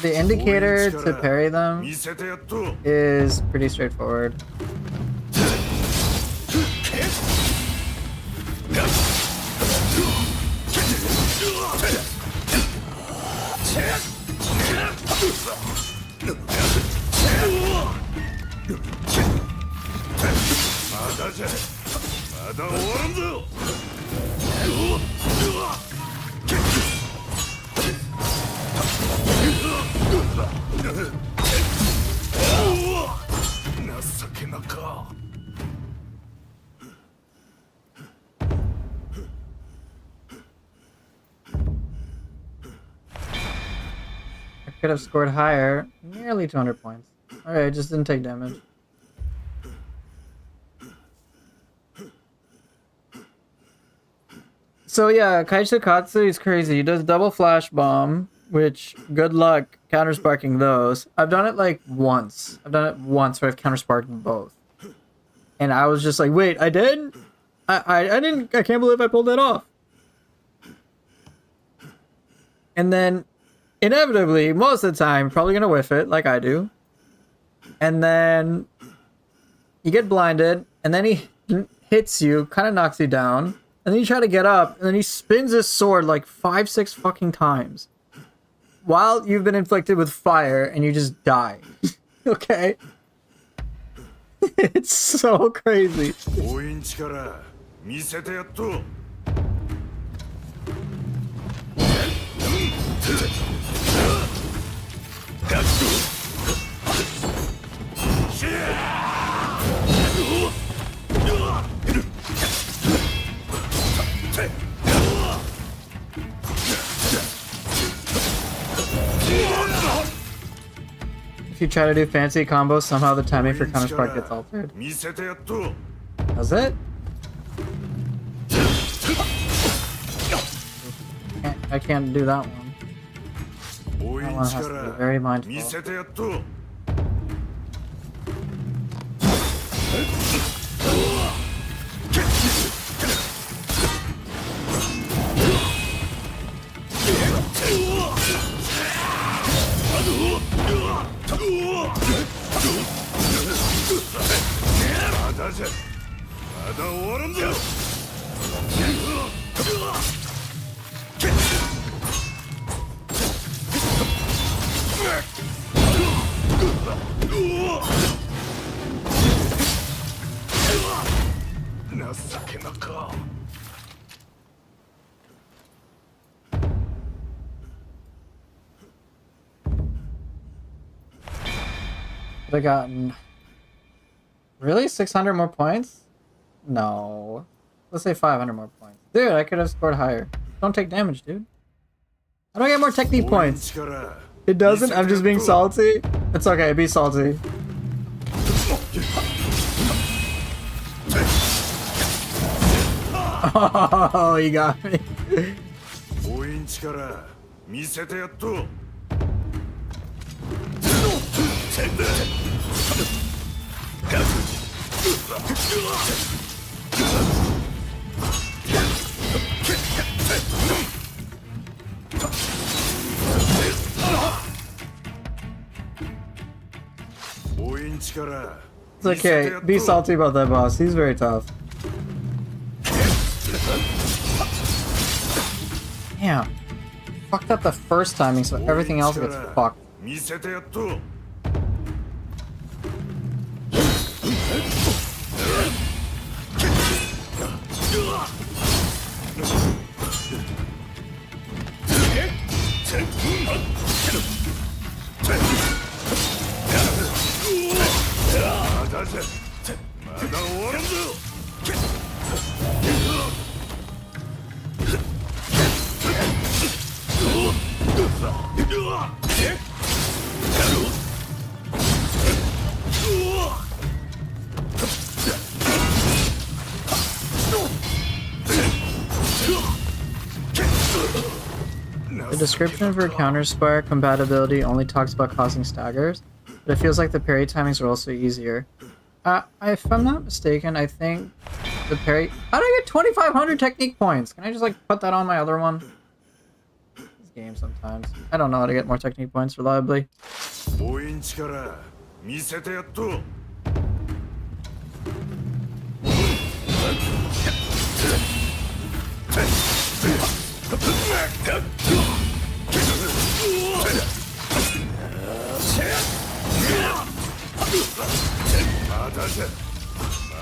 the indicator to parry them is pretty straightforward. Could have scored higher, nearly 200 points. Alright, just didn't take damage. So yeah, Kaiju Katsu is crazy. He does double flash bomb, which good luck countersparking those. I've done it like once. I've done it once where I've countersparked both. And I was just like, wait, I did? I didn't, I can't believe I pulled that off. And then inevitably, most of the time, probably gonna whiff it, like I do. And then you get blinded, and then he hits you, kind of knocks you down, and then you try to get up, and then he spins his sword like 5-6 fucking times. While you've been inflicted with fire, and you just die. Okay? It's so crazy. If you try to do fancy combos, somehow the timing for Counterspark gets altered. Does it? I can't do that one. That one has to be very mindful. They gotten really 600 more points? No, let's say 500 more points. Dude, I could have scored higher. Don't take damage, dude. I don't get more technique points. It doesn't. I'm just being salty. It's okay. Be salty. Oh, you got me. 応援力見せてやっと It's okay. Be salty about that boss. He's very tough. Damn. Fucked up the first timing, so everything else gets fucked. 見せてやっと The description for Counterspark compatibility only talks about causing staggers, but it feels like the parry timings are also easier. If I'm not mistaken, I think the parry... How do I get 2,500 technique points? Can I just, like, put that on my other one? This game sometimes. I don't know how to get more technique points reliably. 応援力見せてやっと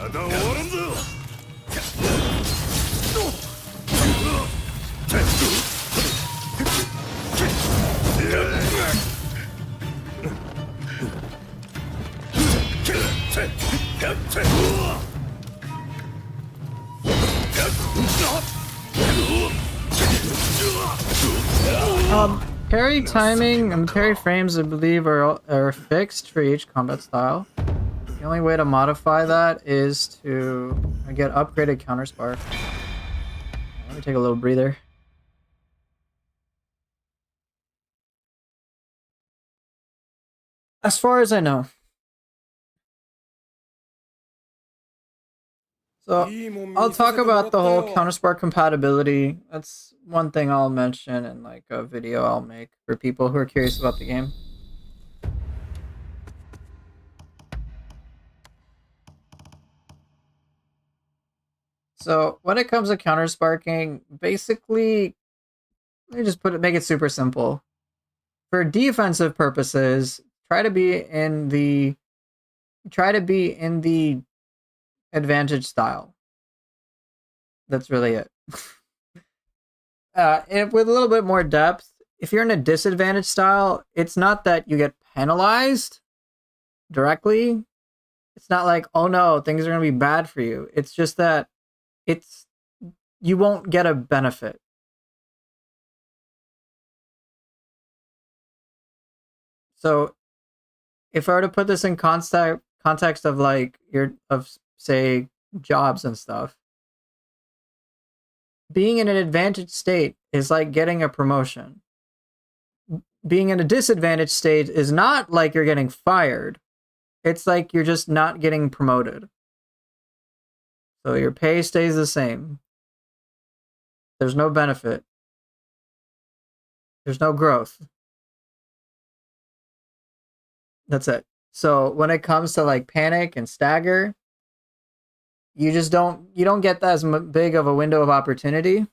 まだ終わらんぞ Parry timing and parry frames, I believe, are fixed for each combat style. The only way to modify that is to get upgraded Counterspark. Let me take a little breather. As far as I know. So, I'll talk about the whole Counterspark compatibility. That's one thing I'll mention in like a video I'll make for people who are curious about the game. So, when it comes to countersparking, basically, let me just make it super simple. For defensive purposes, try to be in the advantage style. That's really it. And with a little bit more depth, if you're in a disadvantage style, it's not that you get penalized directly. It's not like, oh no, things are going to be bad for you. It's just that you won't get a benefit. So if I were to put this in context of like say jobs and stuff, being in an advantaged state is like getting a promotion. Being in a disadvantaged state is not like you're getting fired. It's like you're just not getting promoted. So your pay stays the same. There's no benefit. There's no growth. That's it. So when it comes to like panic and stagger, you don't get as big of a window of opportunity.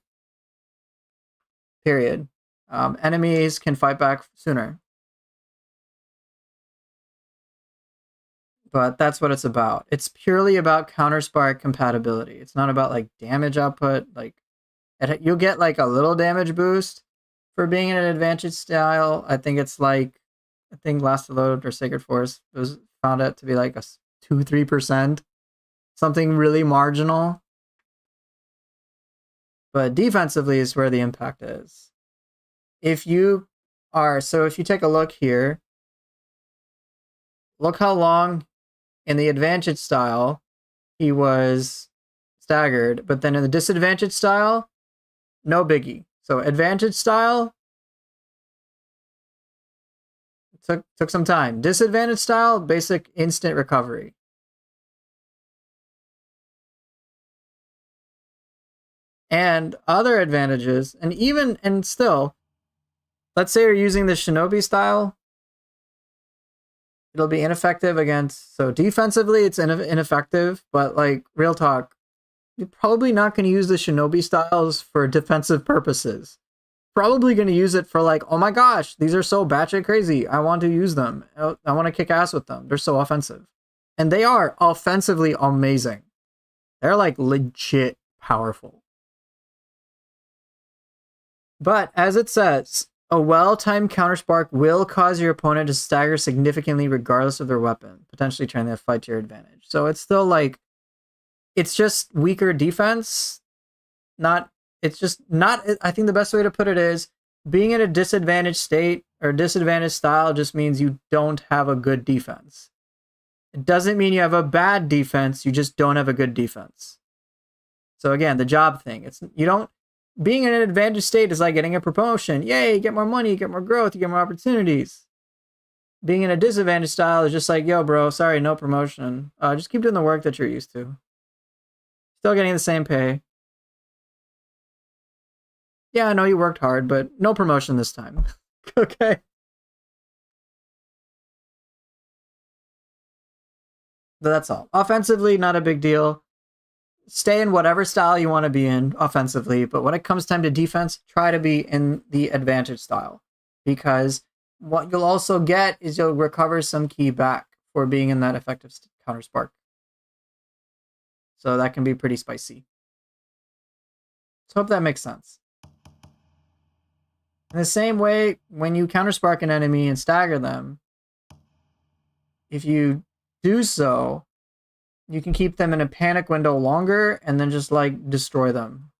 Period. Enemies can fight back sooner. But that's what it's about. It's purely about Counterspark compatibility. It's not about like damage output. Like you'll get like a little damage boost for being in an advantage style. I think Last Load or Sacred Force found it to be like a 2-3%. Something really marginal. But defensively is where the impact is. If you take a look here, look how long in the advantage style he was staggered, but then in the disadvantage style, no biggie. So advantage style took some time. Disadvantage style, basic instant recovery. And other advantages, and still, let's say you're using the shinobi style, it'll be ineffective against, so defensively it's ineffective, but like real talk, you're probably not going to use the shinobi styles for defensive purposes. Probably going to use it for like, oh my gosh, these are so batshit crazy, I want to use them, I want to kick ass with them, they're so offensive. And they are offensively amazing. They're like legit powerful. But as it says, a well-timed counterspark will cause your opponent to stagger significantly regardless of their weapon, potentially trying to fight to your advantage. So it's still like, it's just weaker defense. It's just not, I think the best way to put it is, being in a disadvantaged state or disadvantaged style just means you don't have a good defense. It doesn't mean you have a bad defense, you just don't have a good defense. So again, the job thing, being in an advantage state is like getting a promotion. Yay, you get more money, you get more growth, you get more opportunities. Being in a disadvantage style is just like, yo, bro, sorry, no promotion. Just keep doing the work that you're used to. Still getting the same pay. Yeah, I know you worked hard, but no promotion this time. Okay. But that's all. Offensively, not a big deal. Stay in whatever style you want to be in offensively, but when it comes time to defense, try to be in the advantage style, because what you'll also get is you'll recover some ki back for being in that effective counterspark. So that can be pretty spicy. So hope that makes sense. In the same way, when you counterspark an enemy and stagger them, if you do so, you can keep them in a panic window longer and then just like destroy them.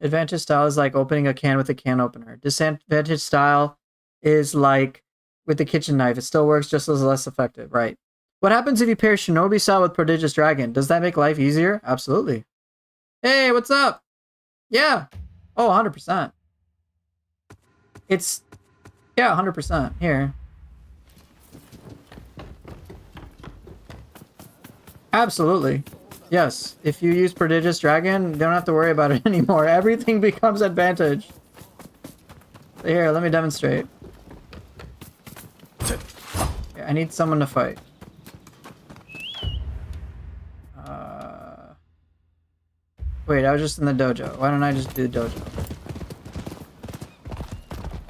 Advantage style is like opening a can with a can opener. Disadvantage style is like with the kitchen knife. It still works just as less effective, right? What happens if you pair Shinobi style with Prodigious Dragon? Does that make life easier? Absolutely. Hey, what's up? Yeah. Oh, 100%. It's, yeah, 100%. Here. Absolutely. Yes. If you use Prodigious Dragon, you don't have to worry about it anymore. Everything becomes advantage. So here, let me demonstrate. Yeah, I need someone to fight. Wait, I was just in the dojo. Why don't I just do the dojo?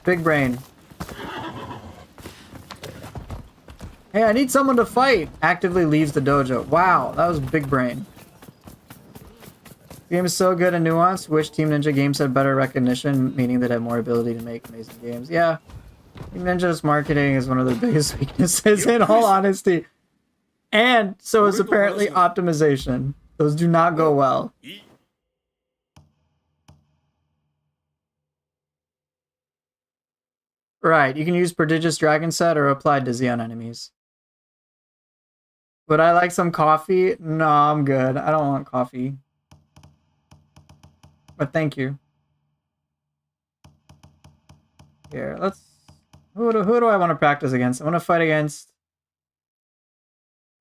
Big brain. Hey, I need someone to fight! Actively leaves the dojo. Wow, that was big brain. The game is so good and nuanced. Wish Team Ninja games had better recognition, meaning they'd have more ability to make amazing games. Yeah. Team Ninja's marketing is one of their biggest weaknesses, in all honesty. And so is apparently optimization. Those do not go well. Right, you can use Prodigious Dragon Set or applied to Xeon enemies. Would I like some coffee? No, I'm good. I don't want coffee. But thank you. Here, let's... Who do I want to practice against? I want to fight against...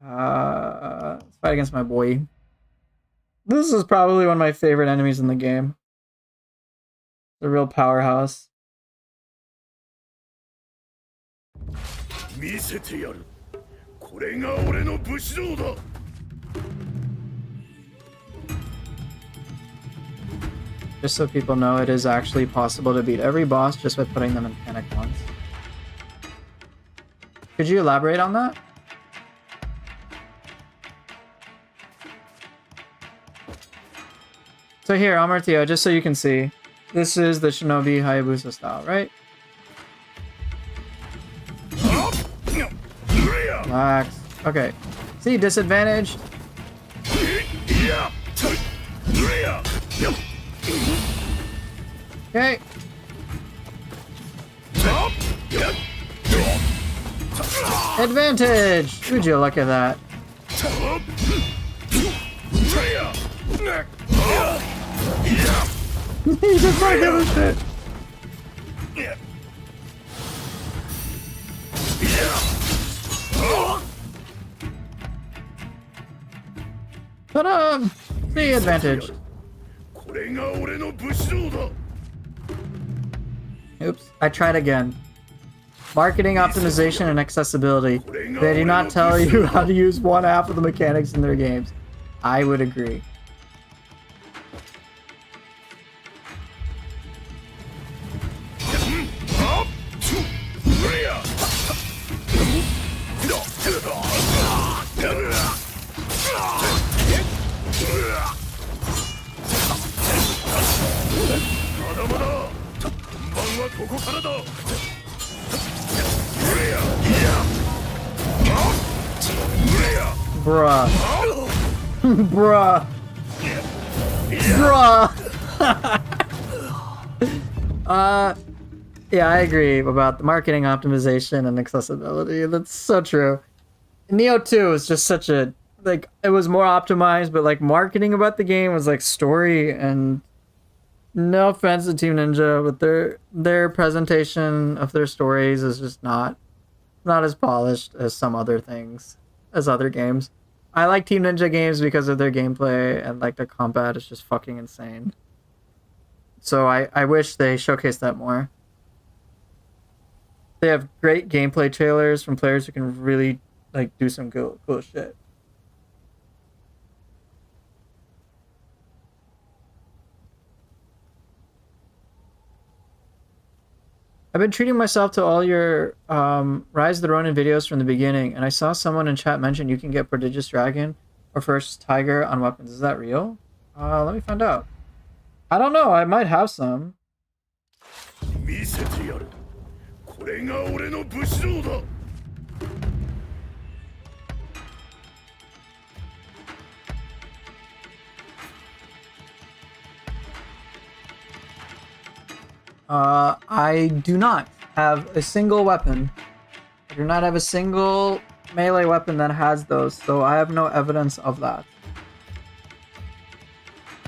let's fight against my boy. This is probably one of my favorite enemies in the game. The real powerhouse. Just so people know, it is actually possible to beat every boss just by putting them in panic once. Could you elaborate on that? So here, Amartya, just so you can see, this is the Shinobi Hayabusa style, right? Relax. Okay. See, disadvantage. Okay. Advantage! Would you look at that? He just like other shit. Ta-da! The advantage. Oops, I tried again. Marketing optimization and accessibility. They do not tell you how to use one half of the mechanics in their games. I would agree. Bruh. Bruh. Bruh. Yeah, I agree about the marketing optimization and accessibility. That's so true. Neo 2 is just such a, like, it was more optimized, but like marketing about the game was like story, and no offense to Team Ninja, but their presentation of their stories is just not as polished as some other things, as other games. I like Team Ninja games because of their gameplay, and like their combat is just fucking insane. So I wish they showcased that more. They have great gameplay trailers from players who can really like do some cool shit. I've been treating myself to all your Rise of the Ronin videos from the beginning, and I saw someone in chat mention you can get Prodigious Dragon or First Tiger on weapons. Is that real? Let me find out. I don't know. I might have some. I do not have a single weapon. I do not have a single melee weapon that has those, so I have no evidence of that.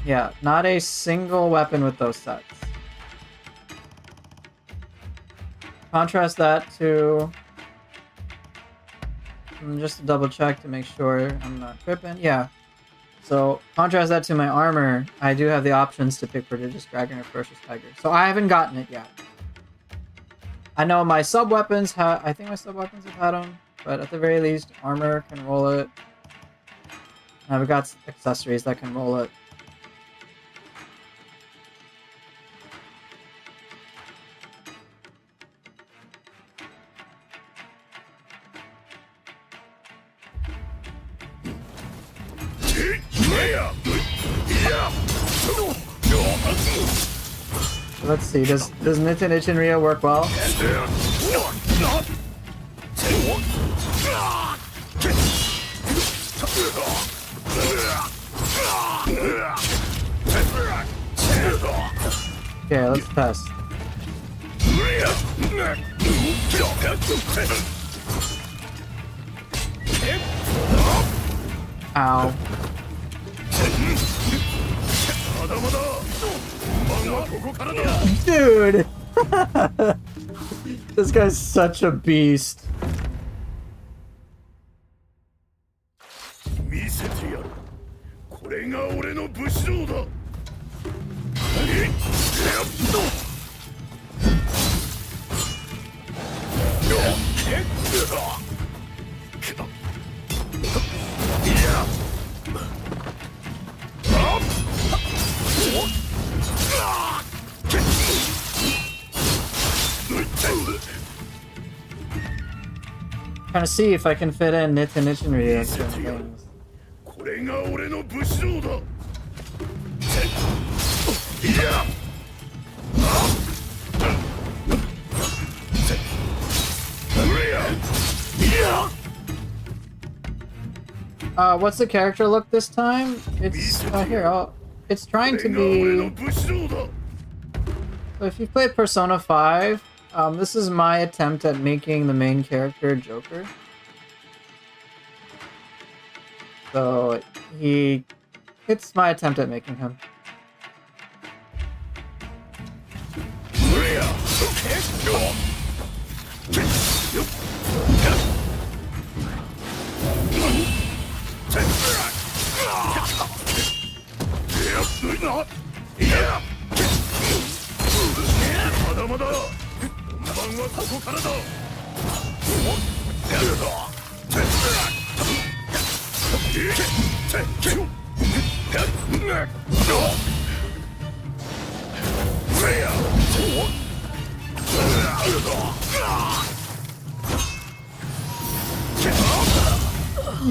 Yeah, not a single weapon with those sets. Contrast that to... just to double check to make sure I'm not tripping. Yeah. So, contrast that to my armor, I do have the options to pick Prodigious Dragon or Ferocious Tiger. So I haven't gotten it yet. I know my sub-weapons have... I think my sub-weapons have had them, but at the very least, armor can roll it. And I've got accessories that can roll it. Let's see, does Nitin Ichinryu work well? Okay, let's test. Ow. Dude! This guy's such a beast. Trying to see if I can fit in Nitin Ichinryu and certain things. What's the character look this time? It's here. It's trying to be. So if you played Persona 5, this is my attempt at making the main character Joker. So it's my attempt at making him.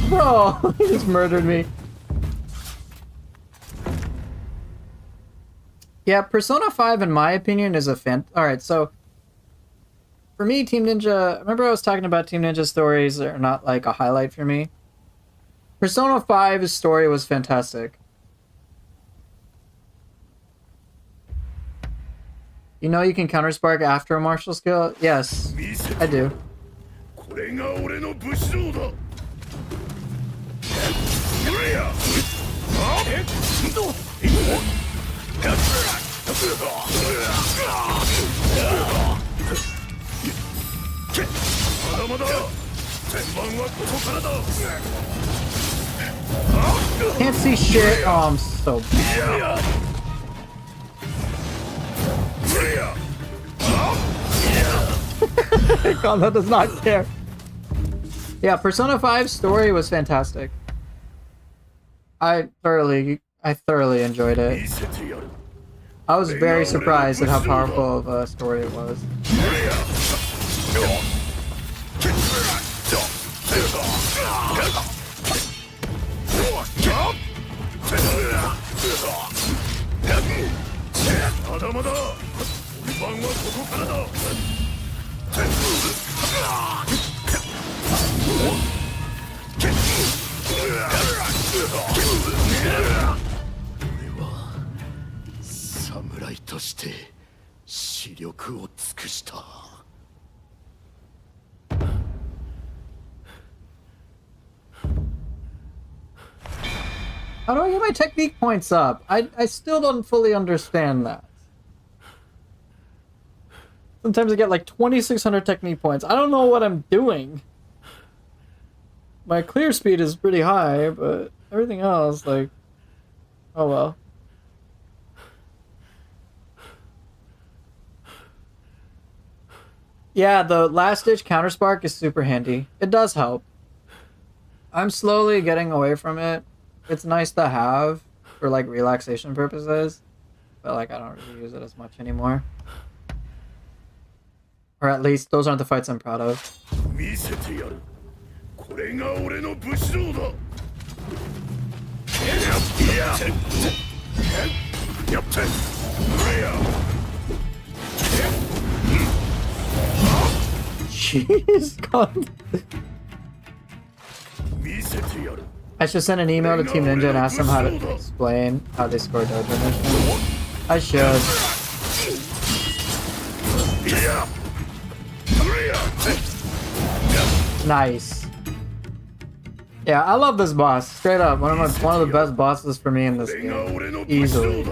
Bro, he just murdered me. Yeah, Persona 5, in my opinion, is a Alright, so for me, Team Ninja, remember I was talking about Team Ninja stories are not like a highlight for me? Persona 5's story was fantastic. You know you can Counterspark after a martial skill? Yes, I do. Can't see shit. Oh, I'm so bad. Kondo does not care. Yeah, Persona 5's story was fantastic. I thoroughly enjoyed it. I was very surprised at how powerful of a story it was. How do I get my technique points up? I still don't fully understand that. Sometimes I get like 2,600 technique points. I don't know what I'm doing. My clear speed is pretty high, but everything else, like... Oh well. Yeah, the last-ditch Counterspark is super handy. It does help. I'm slowly getting away from it. It's nice to have for, like, relaxation purposes. But, like, I don't really use it as much anymore. Or at least, those aren't the fights I'm proud of. Jeez, God. I should send an email to Team Ninja and ask them how to explain how they score dojo missions. I should. Nice. Yeah, I love this boss. Straight up, one of the best bosses for me in this game. Easily.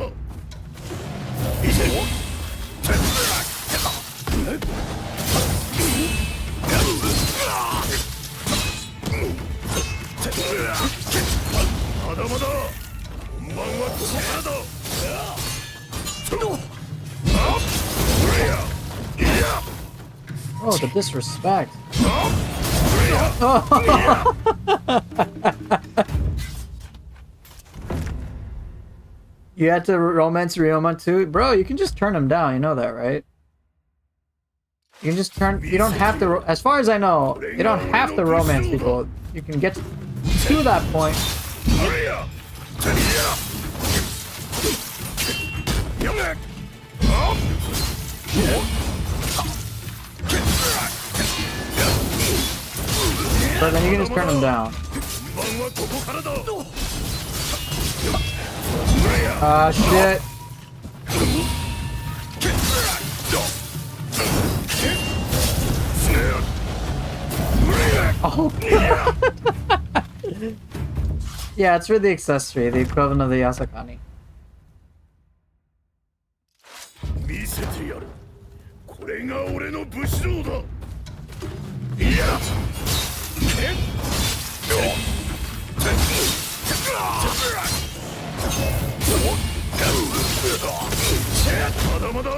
Oh, the disrespect. Oh. You had to romance Ryoma too? Bro, you can just turn him down, you know that, right? You can just turn... You don't have to... As far as I know, you don't have to romance people. You can get to that point. But then you can just turn them down. Ah, shit. Oh. Yeah, it's for the accessory, the equivalent of the Yasakani. 見せてやる。これが俺の武士道だ。いや。まだまだ。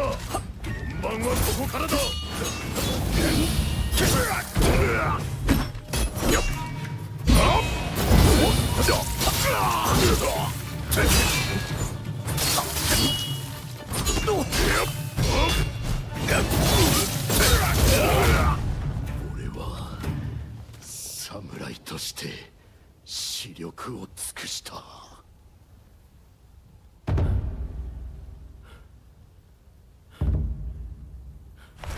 本番はここからだ。俺は侍として視力を尽くした。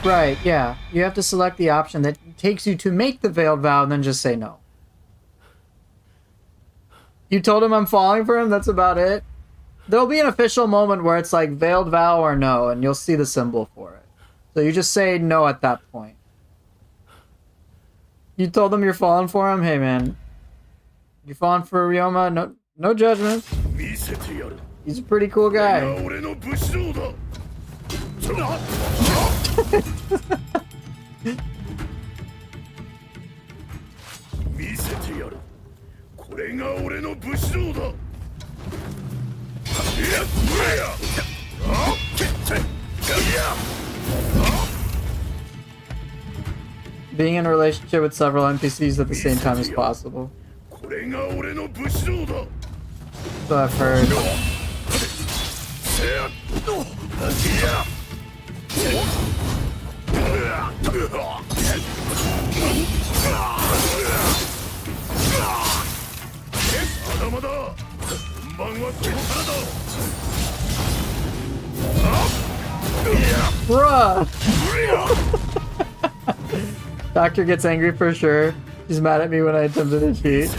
Right, yeah. You have to select the option that takes you to make the veiled vow and then just say no. You told him I'm falling for him, that's about it. There'll be an official moment where it's like veiled vow or no, and you'll see the symbol for it. So you just say no at that point. You told him you're falling for him? Hey man, you falling for Ryoma? No judgment. He's a pretty cool guy. Being in a relationship with several NPCs at the same time is possible. So I've heard. Bruh! Doctor gets angry for sure. He's mad at me when I attempted to cheat.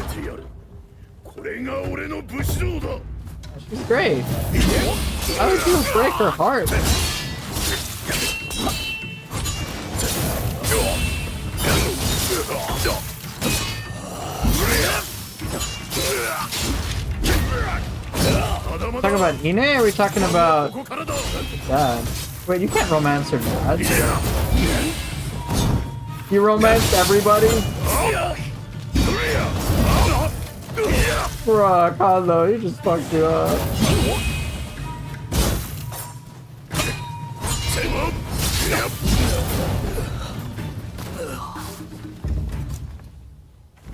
She's great. How did you break her heart? Talking about Ine, or are we talking about dad? Wait, you can't romance her dad. You romanced everybody? Bruh, Kazo, he just fucked you up.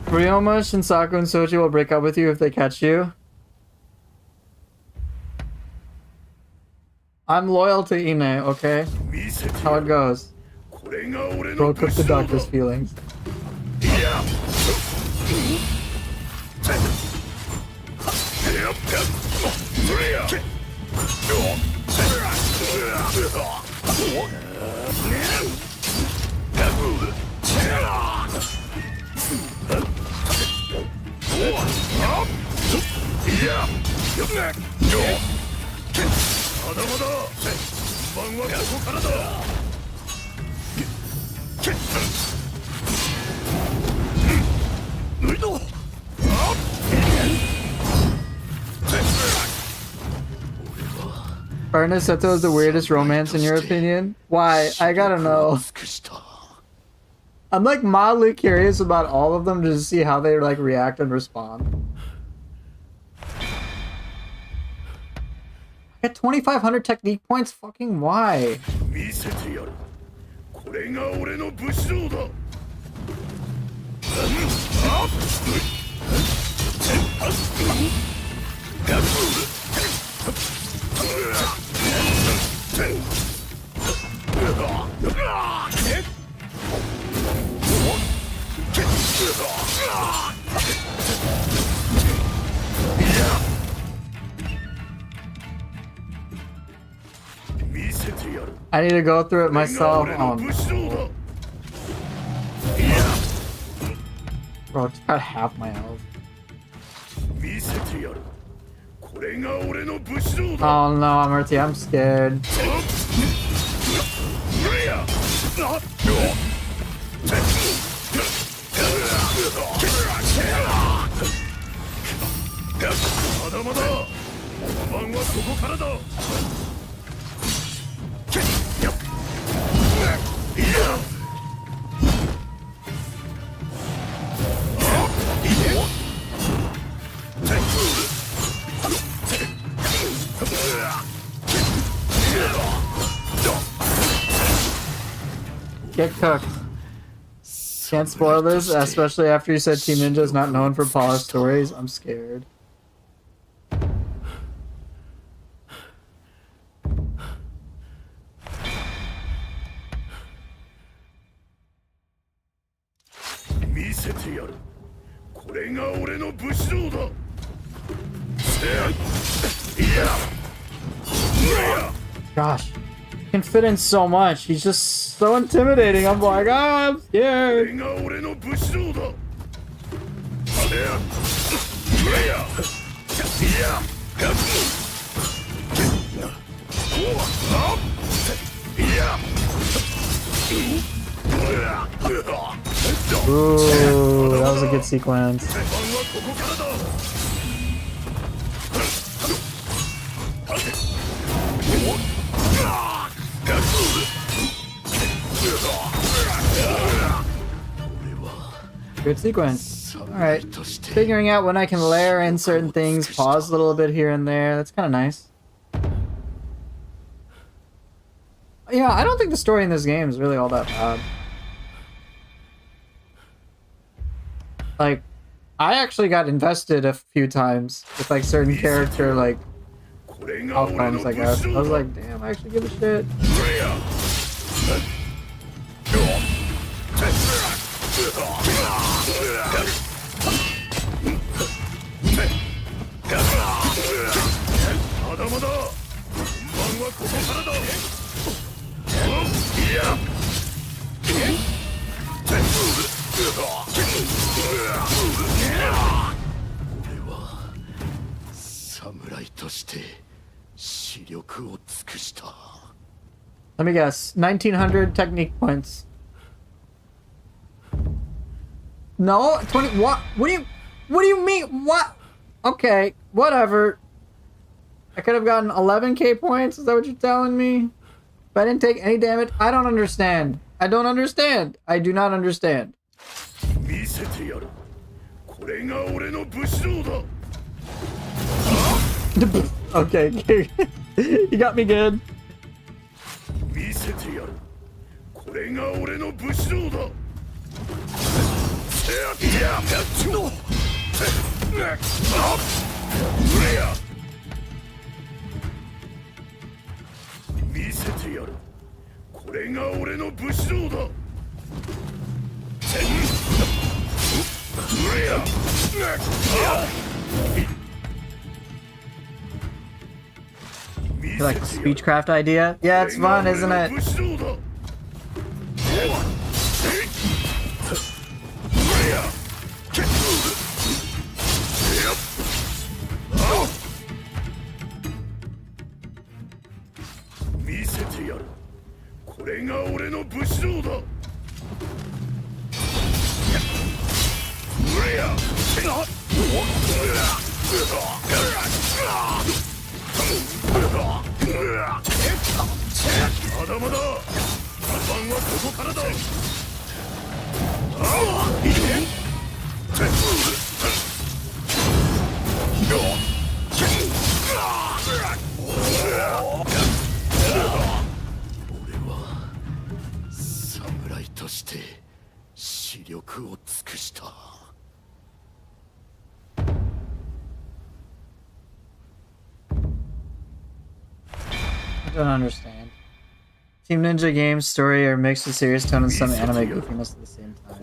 Ryoma, Shinsaku, and Soji will break up with you if they catch you. I'm loyal to Ine, okay? How it goes. Broke up the doctor's feelings. Ernest Seto is the weirdest romance in your opinion? Why? I gotta know. I'm like mildly curious about all of them to see how they like react and respond. I got 2,500 technique points? Fucking why? I need to go through it myself. Oh, no. Bro, it's got half my health. Oh no, Amarty, I'm scared. まだまだ本番はここからだ。Get cooked. Can't spoil this, especially after you said Team Ninja is not known for polished stories. I'm scared. Gosh, he can fit in so much. He's just so intimidating. I'm like, ah, I'm scared. Ooh, that was a good sequence. Good sequence. Alright. Figuring out when I can layer in certain things, pause a little bit here and there. That's kind of nice. Yeah, I don't think the story in this game is really all that bad. Like, I actually got invested a few times with like certain character like outcomes, I guess. I was like, damn, I actually give a shit. Let me guess, 1900 technique points. No, 20. What? What do you mean? What? Okay, whatever. I could have gotten 11k points. Is that what you're telling me? If I didn't take any damage, I don't understand. I don't understand. I do not understand. Okay, you got me good. You like the speechcraft idea? Yeah, it's fun, isn't it? I don't understand. Team Ninja games story are mixed with serious tone and some anime goofiness at the same time.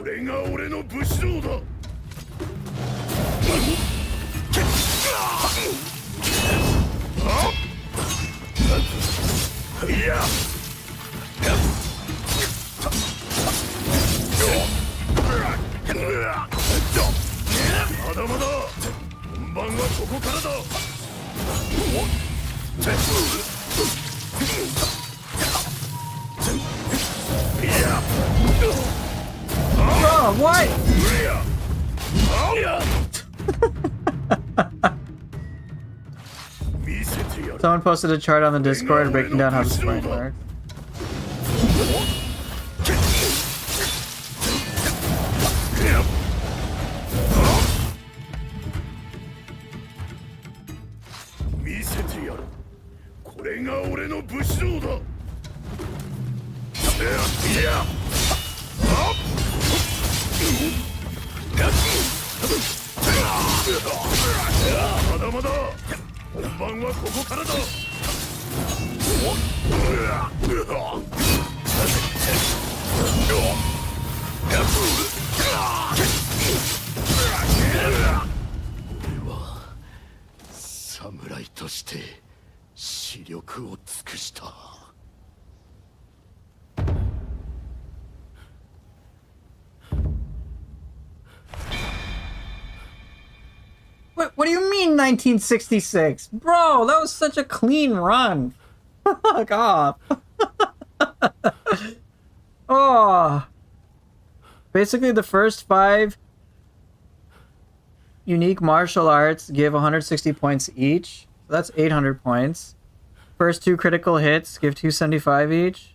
Oh, what? Someone posted a chart on the Discord breaking down how the sparring works. 見せてやる。これが俺の武士道だ。いや。まだまだ。本番はここからだ。俺は侍として視力を尽くした。What do you mean 1966? Bro, that was such a clean run. Fuck off. Oh. Basically, the first 5 unique martial arts give 160 points each. So that's 800 points. First 2 critical hits give 275 each.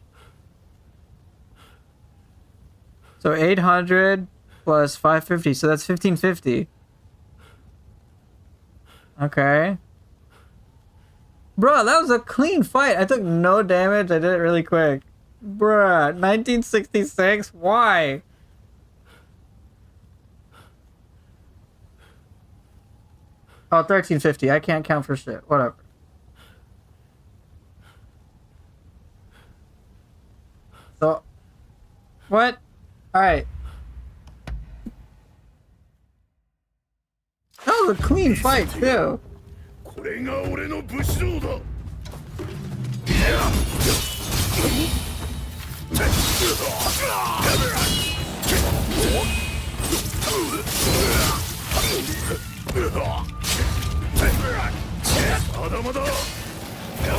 So 800 plus 550, so that's 1550. Okay. Bruh, that was a clean fight. I took no damage. I did it really quick. Bruh, 1966? Why? Oh, 1350. I can't count for shit. Whatever. So, what? Alright. That was a clean fight, too. これが俺の武士道だ。まだまだ。本番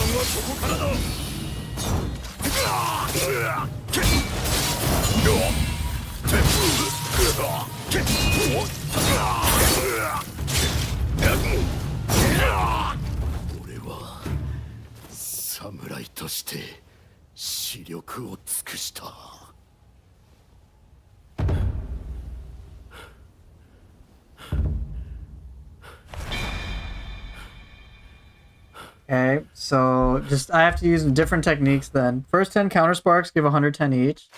はここからだ。俺は侍として視力を尽くした。Okay, so just I have to use different techniques then. First 10 countersparks give 110 each.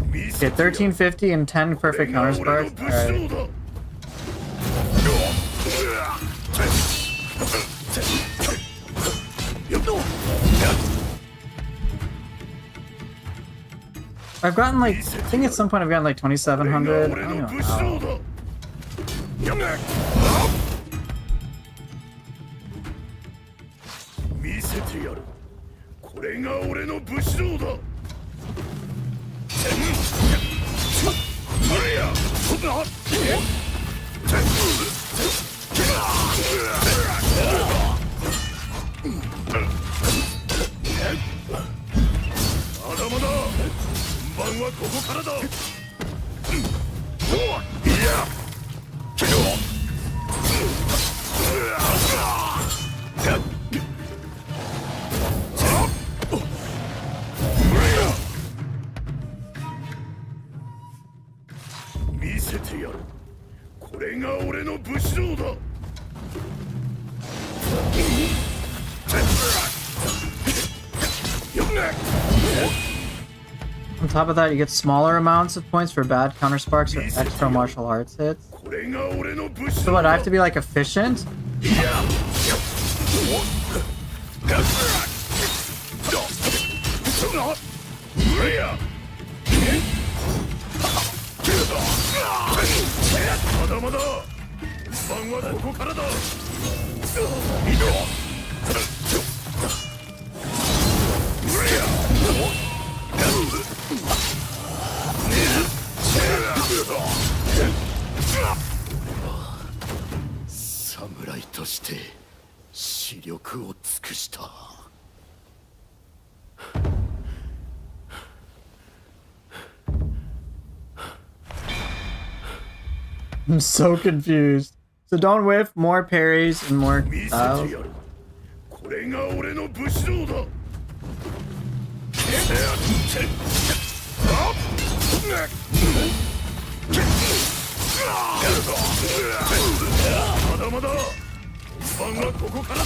Okay, 1350 and 10 perfect countersparks. Alright. I've gotten like, I think at some point I've gotten like 2700. I don't know how. 見せてやる。これが俺の武士道だ。まだまだ。本番はここからだ。いや。見せてやる。これが俺の武士道だ。On top of that, you get smaller amounts of points for bad countersparks or extra martial arts hits. So what, I have to be like efficient?侍として視力を尽くした。I'm so confused. So don't whiff, more parries and more styles. これが俺の武士道だ。まだまだ本番はここからだ。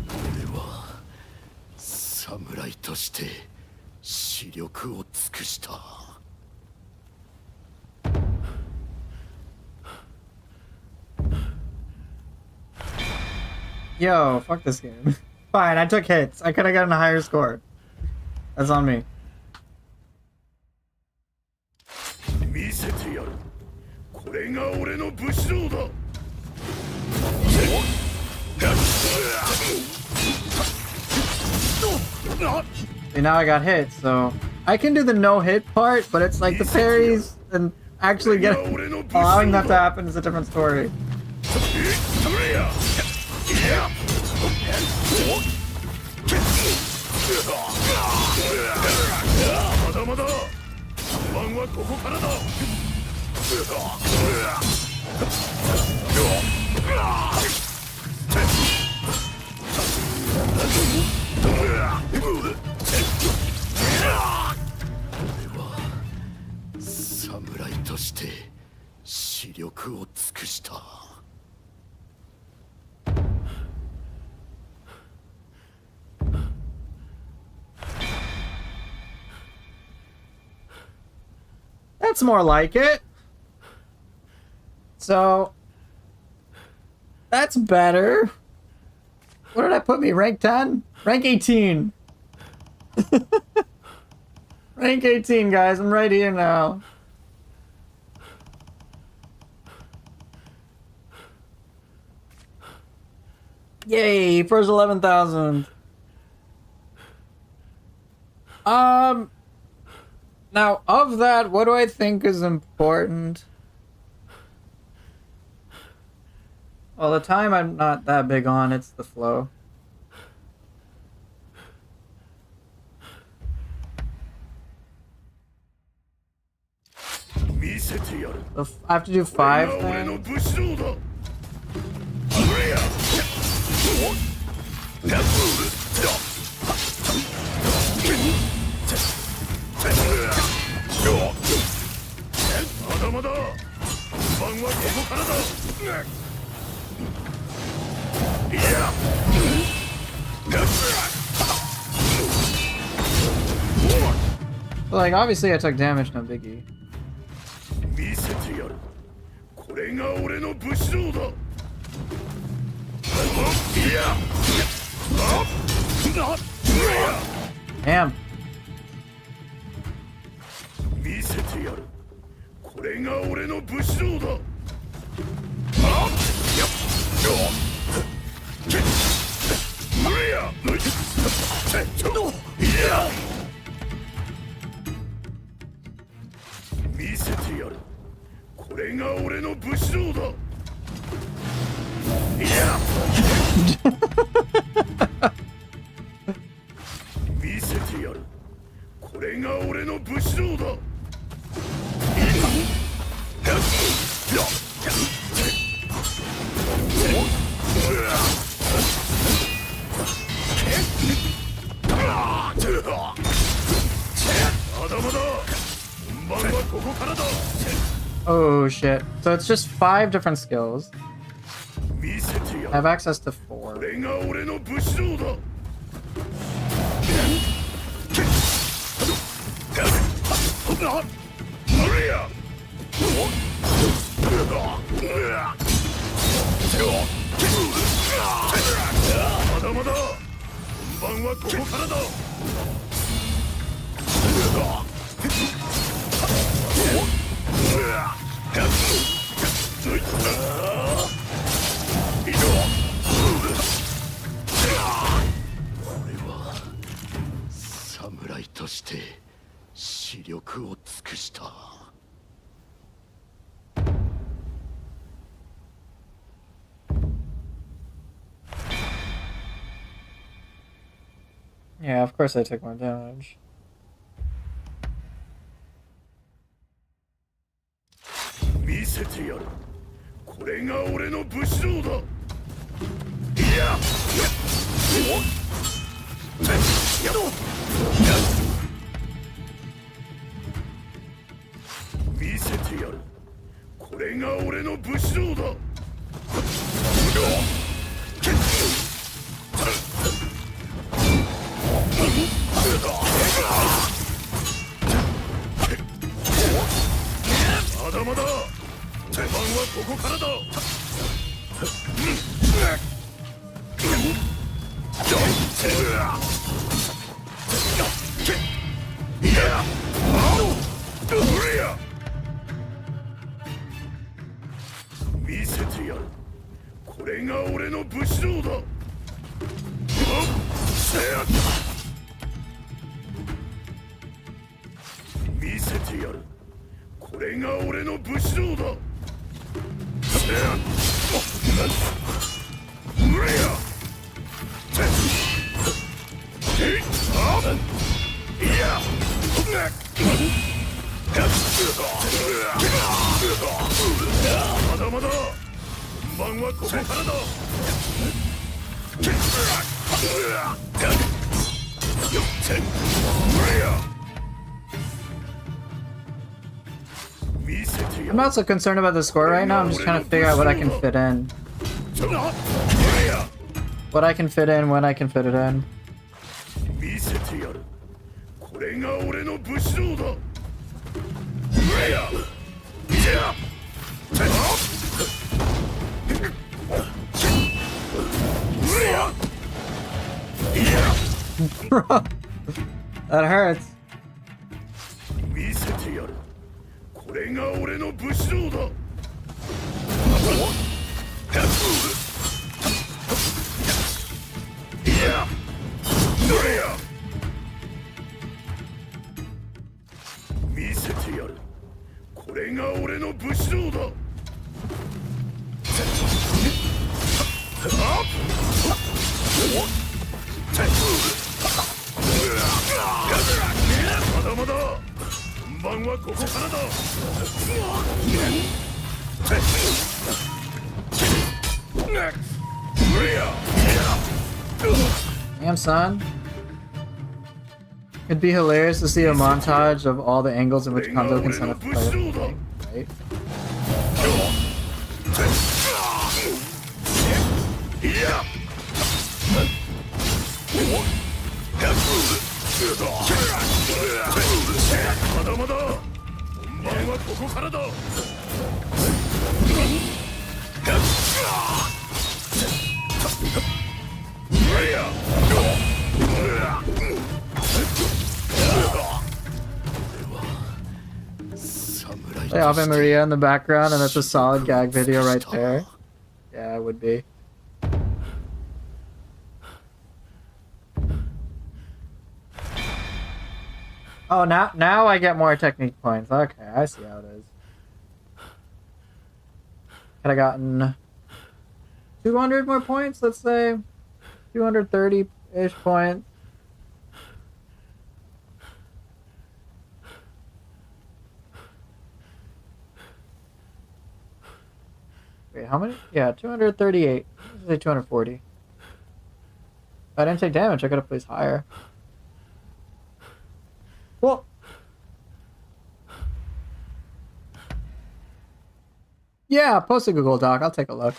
俺は侍として視力を尽くした。Yo, fuck this game. Fine, I took hits. I could have gotten a higher score. That's on me. 見せてやる。これが俺の武士道だ。And now I got hit, so I can do the no hit part, but it's like the parries and actually allowing that to happen is a different story. まだまだ本番はここからだ。俺は侍として視力を尽くした。That's more like it. So that's better. What did I put me? Rank 10? Rank 18. Rank 18, guys. I'm right here now. Yay, first 11,000. Now, of that, what do I think is important? Well, the time I'm not that big on, it's the flow. I have to do 5 things? Like, obviously I took damage, no biggie. Damn. 見せてやる。これが俺の武士道だ。見せてやる。これが俺の武士道だ。見せてやる。これが俺の武士道だ。Oh shit. So it's just 5 different skills. I have access to 4.侍として視力を尽くした。Yeah, of course I took more damage. 見せてやる。これが俺の武士道だ。いや、見せてやる。これが俺の武士道だ。まだまだ。出番はここからだ。見せてやる。これが俺の武士道だ。見せてやる。これが俺の武士道だ。まだまだ。本番はここからだ。I'm not so concerned about the score right now. I'm just trying to figure out what I can fit in. What I can fit in, when I can fit it in. 見せてやる。これが俺の武士道だ。That hurts. 見せてやる。これが俺の武士道だ。見せてやる。これが俺の武士道だ。まだまだ。本番はここからだ。Damn, son. It'd be hilarious to see a montage of all the angles in which Kanzo can set up the player, right? Play Ave Maria in the background, and that's a solid gag video right there. Yeah, it would be. Oh, now I get more technique points. Okay, I see how it is. Could have gotten 200 more points, let's say. 230-ish points. Wait, how many? Yeah, 238. Let's say 240. If I didn't take damage, I could have placed higher. Well, yeah, post a Google Doc. I'll take a look.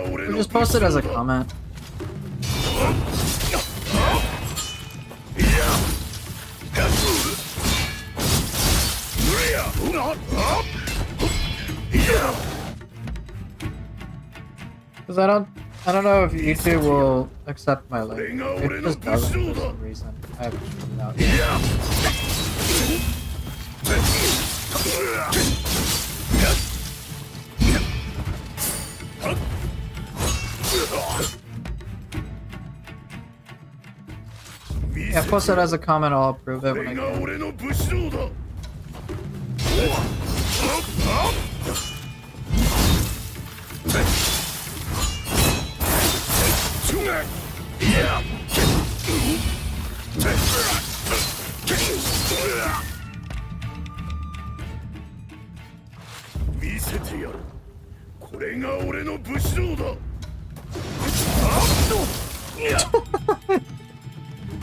Or just post it as a comment. Because I I don't know if YouTube will accept my link. It just doesn't for some reason. I haven't figured it out yet. Yeah, post it as a comment. I'll approve it when I can.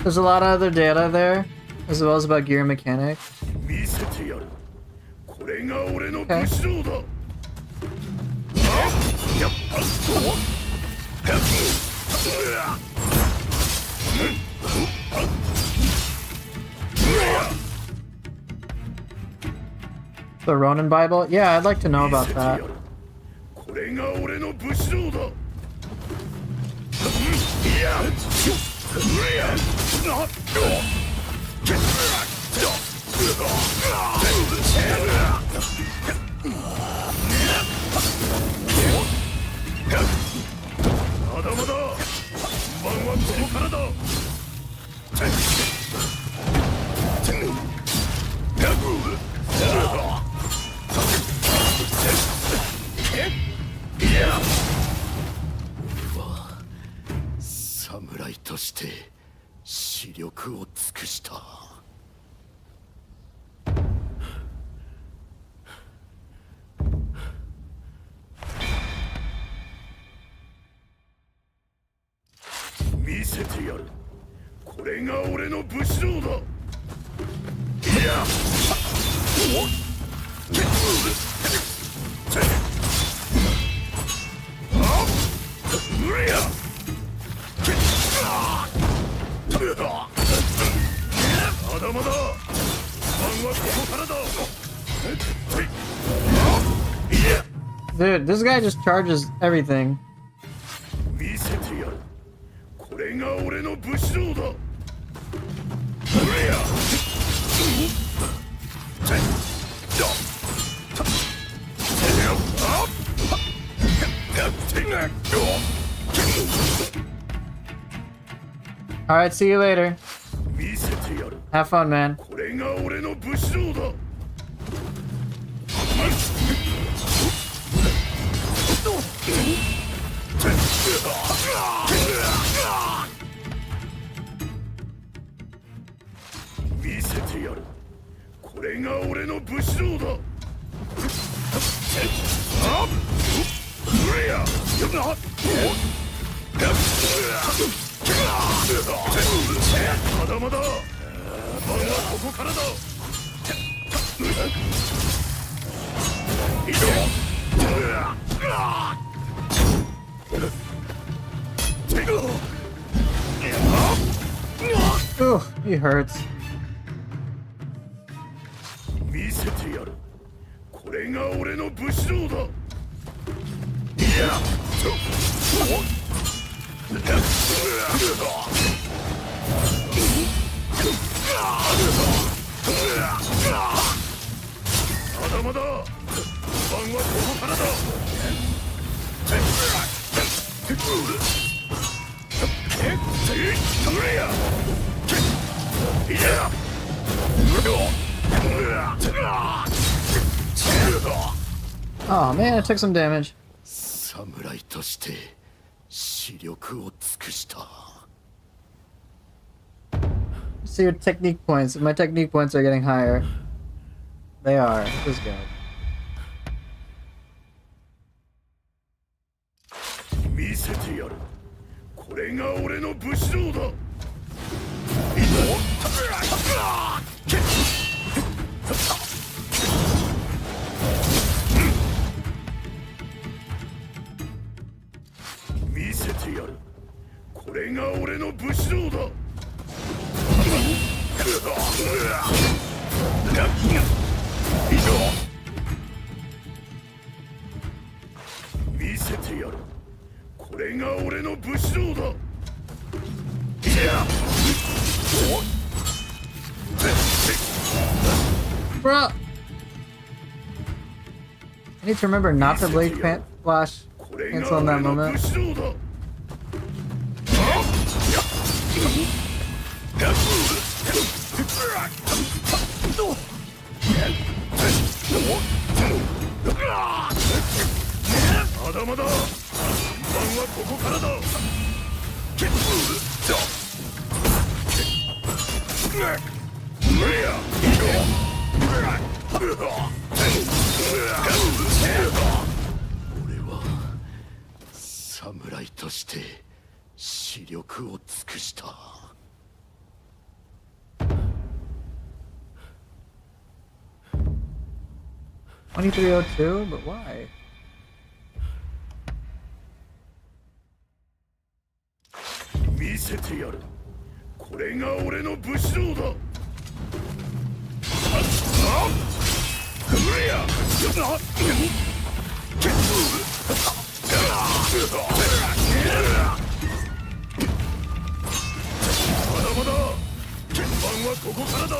There's a lot of other data there, as well as about gear mechanics. Okay. The Ronin Bible? Yeah, I'd like to know about that. Samurai として死力を尽くした。見せてやる。これが俺の武士道だ。いや。Dude, this guy just charges everything. Alright, see you later. Have fun, man. Ooh, he hurts. Oh man, it took some damage. Samurai として死力を尽くした。 See your technique points. My technique points are getting higher. They are. This is good. 見せてやる。これが俺の武士道だ。見せてやる。これが俺の武士道だ。見せてやる。これが俺武士道だ。いや。 Bruh! I need to remember not to blade flash cancel in that moment. Samurai として視力を尽くした。 2302, but why? 見せてやる。これが俺の武士道だ。まだまだ鍵盤はここからだ。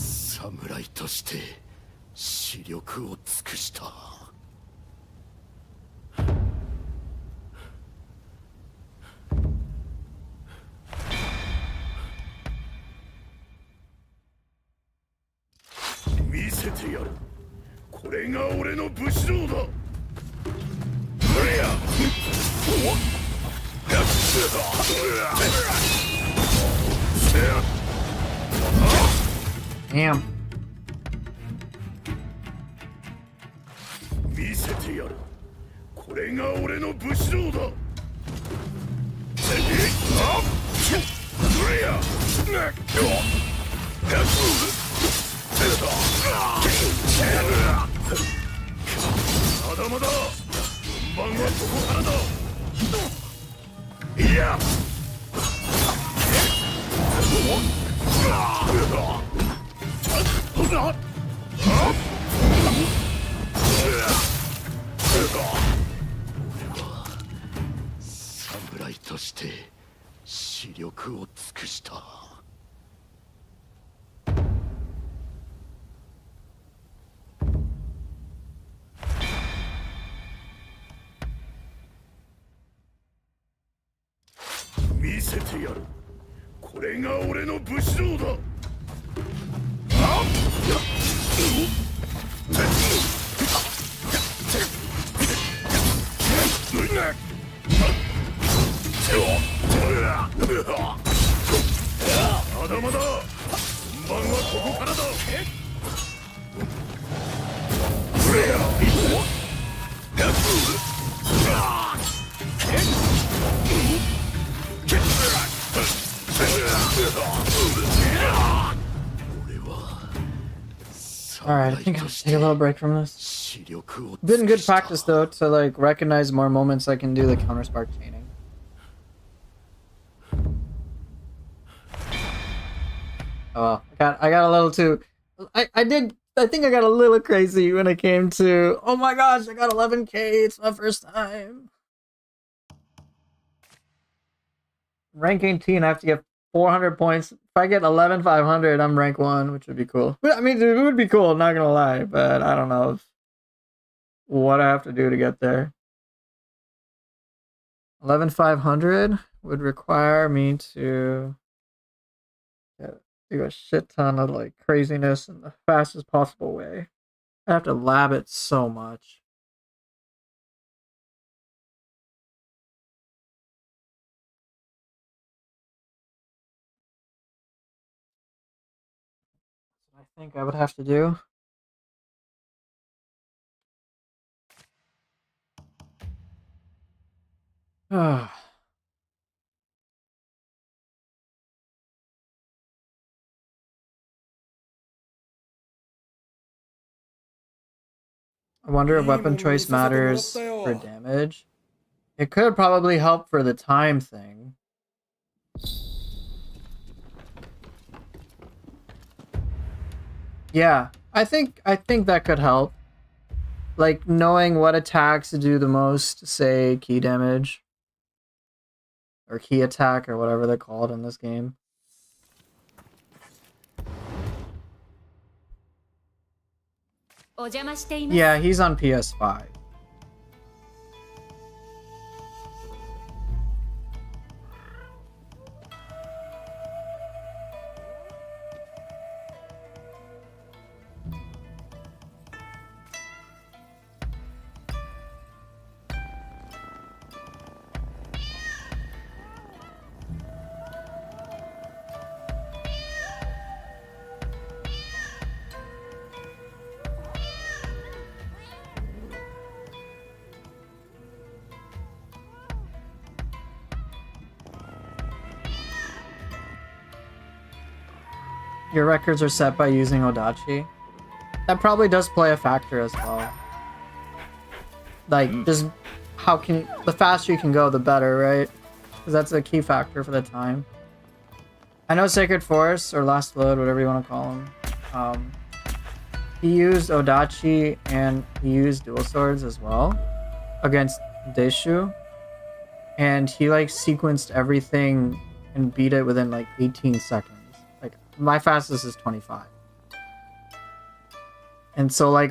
侍として視力を尽くした。見せてやる。これが俺の武士道だ。 Damn. 見せてやる。これが俺の武士道だ。まだまだ。本番はここからだ。いや。 侍として視力を尽くした。見せてやる。これが俺の武士道だ。 まだまだ。本番はここからだ。Alright, I think I'll take a little break from this. Been good practice though to like recognize more moments I can do the Counterspark chaining. Oh, I got a little too. I think I got a little crazy when it came to. Oh my gosh, I got 11K. It's my first time. Rank 18, I have to get 400 points. If I get 11,500, I'm rank 1, which would be cool. I mean, it would be cool, not gonna lie, but I don't know what I have to do to get there. 11,500 would require me to do a shit ton of like craziness in the fastest possible way. I have to lab it so much. That's what I think I would have to do. I wonder if weapon choice matters for damage. It could probably help for the time thing. Yeah, I think that could help. Like knowing what attacks do the most, say key damage or key attack or whatever they're called in this game. Yeah, he's on PS5. Your records are set by using Odachi. That probably does play a factor as well. Like, just the faster you can go, the better, right? Because that's a key factor for the time. I know Sacred Force, or Last Load, whatever you want to call him. He used Odachi and he used Dual Swords as well against Deishu. And he, like, sequenced everything and beat it within, like, 18 seconds. Like, my fastest is 25. And so, like,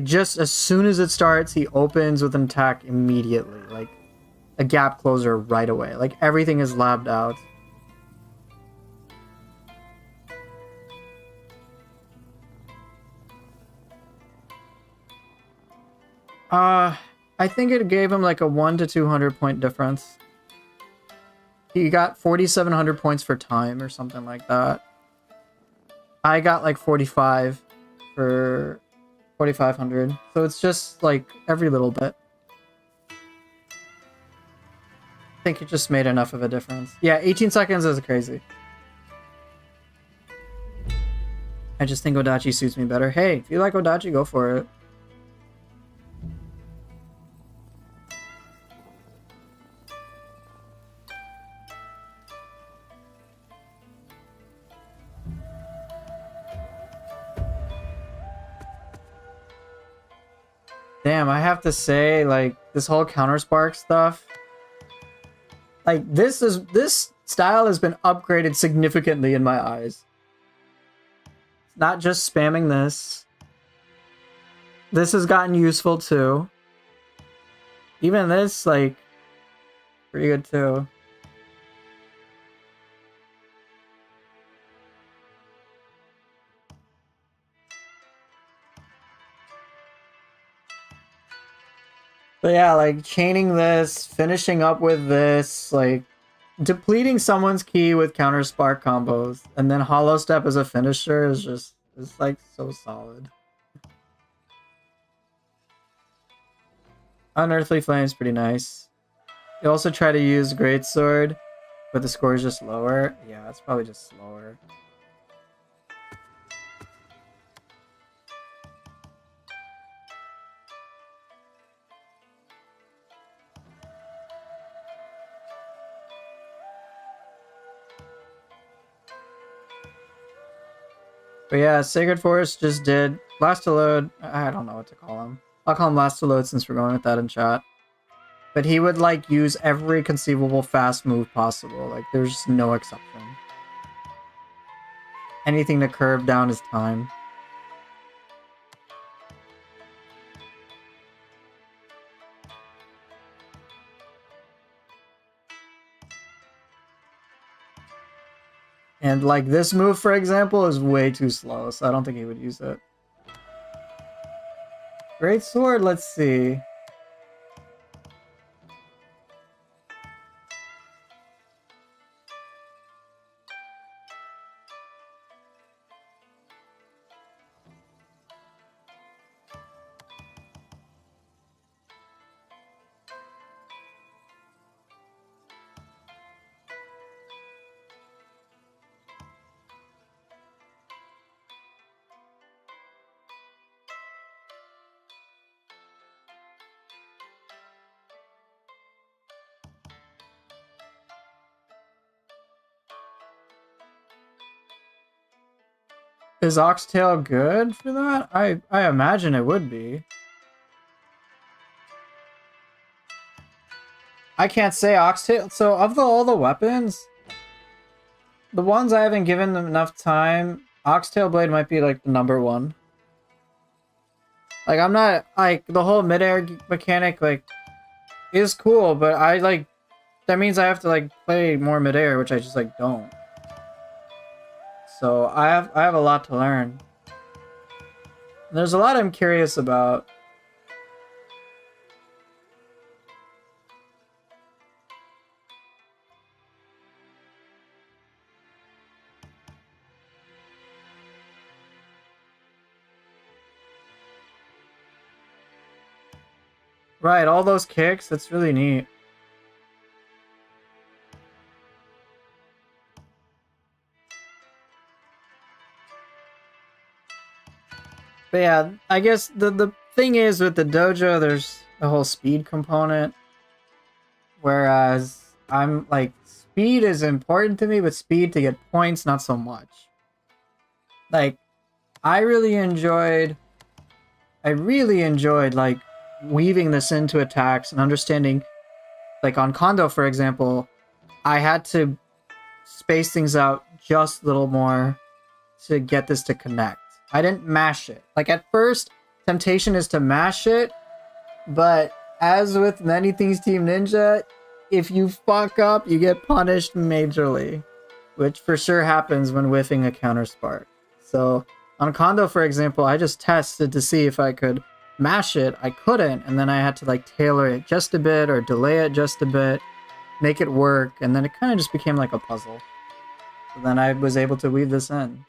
just as soon as it starts, he opens with an attack immediately. Like, a gap closer right away. Like, everything is labbed out. I think it gave him, like, a 1 to 200 point difference. He got 4,700 points for time or something like that. I got, like, 45 for 4,500. So it's just, like, every little bit. I think it just made enough of a difference. Yeah, 18 seconds is crazy. I just think Odachi suits me better. Hey, if you like Odachi, go for it. Damn, I have to say, like, this whole Counterspark stuff, like, this style has been upgraded significantly in my eyes. Not just spamming this. This has gotten useful too. Even this, like, pretty good too. But yeah, like, chaining this, finishing up with this, like, depleting someone's key with Counterspark combos, and then Hollow Step as a finisher is just, it's like so solid. Unearthly Flame is pretty nice. You also try to use Greatsword, but the score is just lower. Yeah, it's probably just slower. But yeah, Sacred Forest just did Last to Load. I don't know what to call him. I'll call him Last to Load since we're going with that in chat. But he would, like, use every conceivable fast move possible. Like, there's no exception. Anything to curve down his time. And, like, this move, for example, is way too slow, so I don't think he would use it. Great Sword, let's see. Is Oxtail good for that? I imagine it would be. I can't say Oxtail. So of all the weapons, the ones I haven't given them enough time, Oxtail Blade might be like the #1. Like I'm not like the whole midair mechanic like is cool, but I like that means I have to like play more midair, which I just like don't. So I have a lot to learn. There's a lot I'm curious about. Right, all those kicks, that's really neat. But yeah, I guess the thing is with the dojo, there's the whole speed component. Whereas I'm like, speed is important to me, but speed to get points, not so much. Like, I really enjoyed like weaving this into attacks and understanding, like on Kondo, for example, I had to space things out just a little more to get this to connect. I didn't mash it. Like at first, temptation is to mash it, but as with many things Team Ninja, if you fuck up, you get punished majorly, which for sure happens when whiffing a Counterspark. So on Kondo, for example, I just tested to see if I could mash it. I couldn't, and then I had to like tailor it just a bit or delay it just a bit, make it work, and then it kind of just became like a puzzle. So then I was able to weave this in.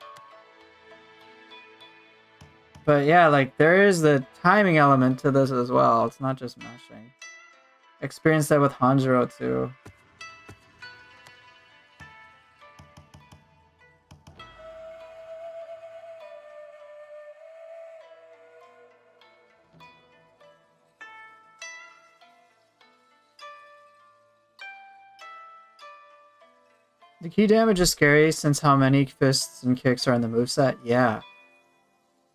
But yeah, like there is the timing element to this as well. It's not just mashing. Experienced that with Hanjiro too. The key damage is scary since how many fists and kicks are in the moveset. Yeah.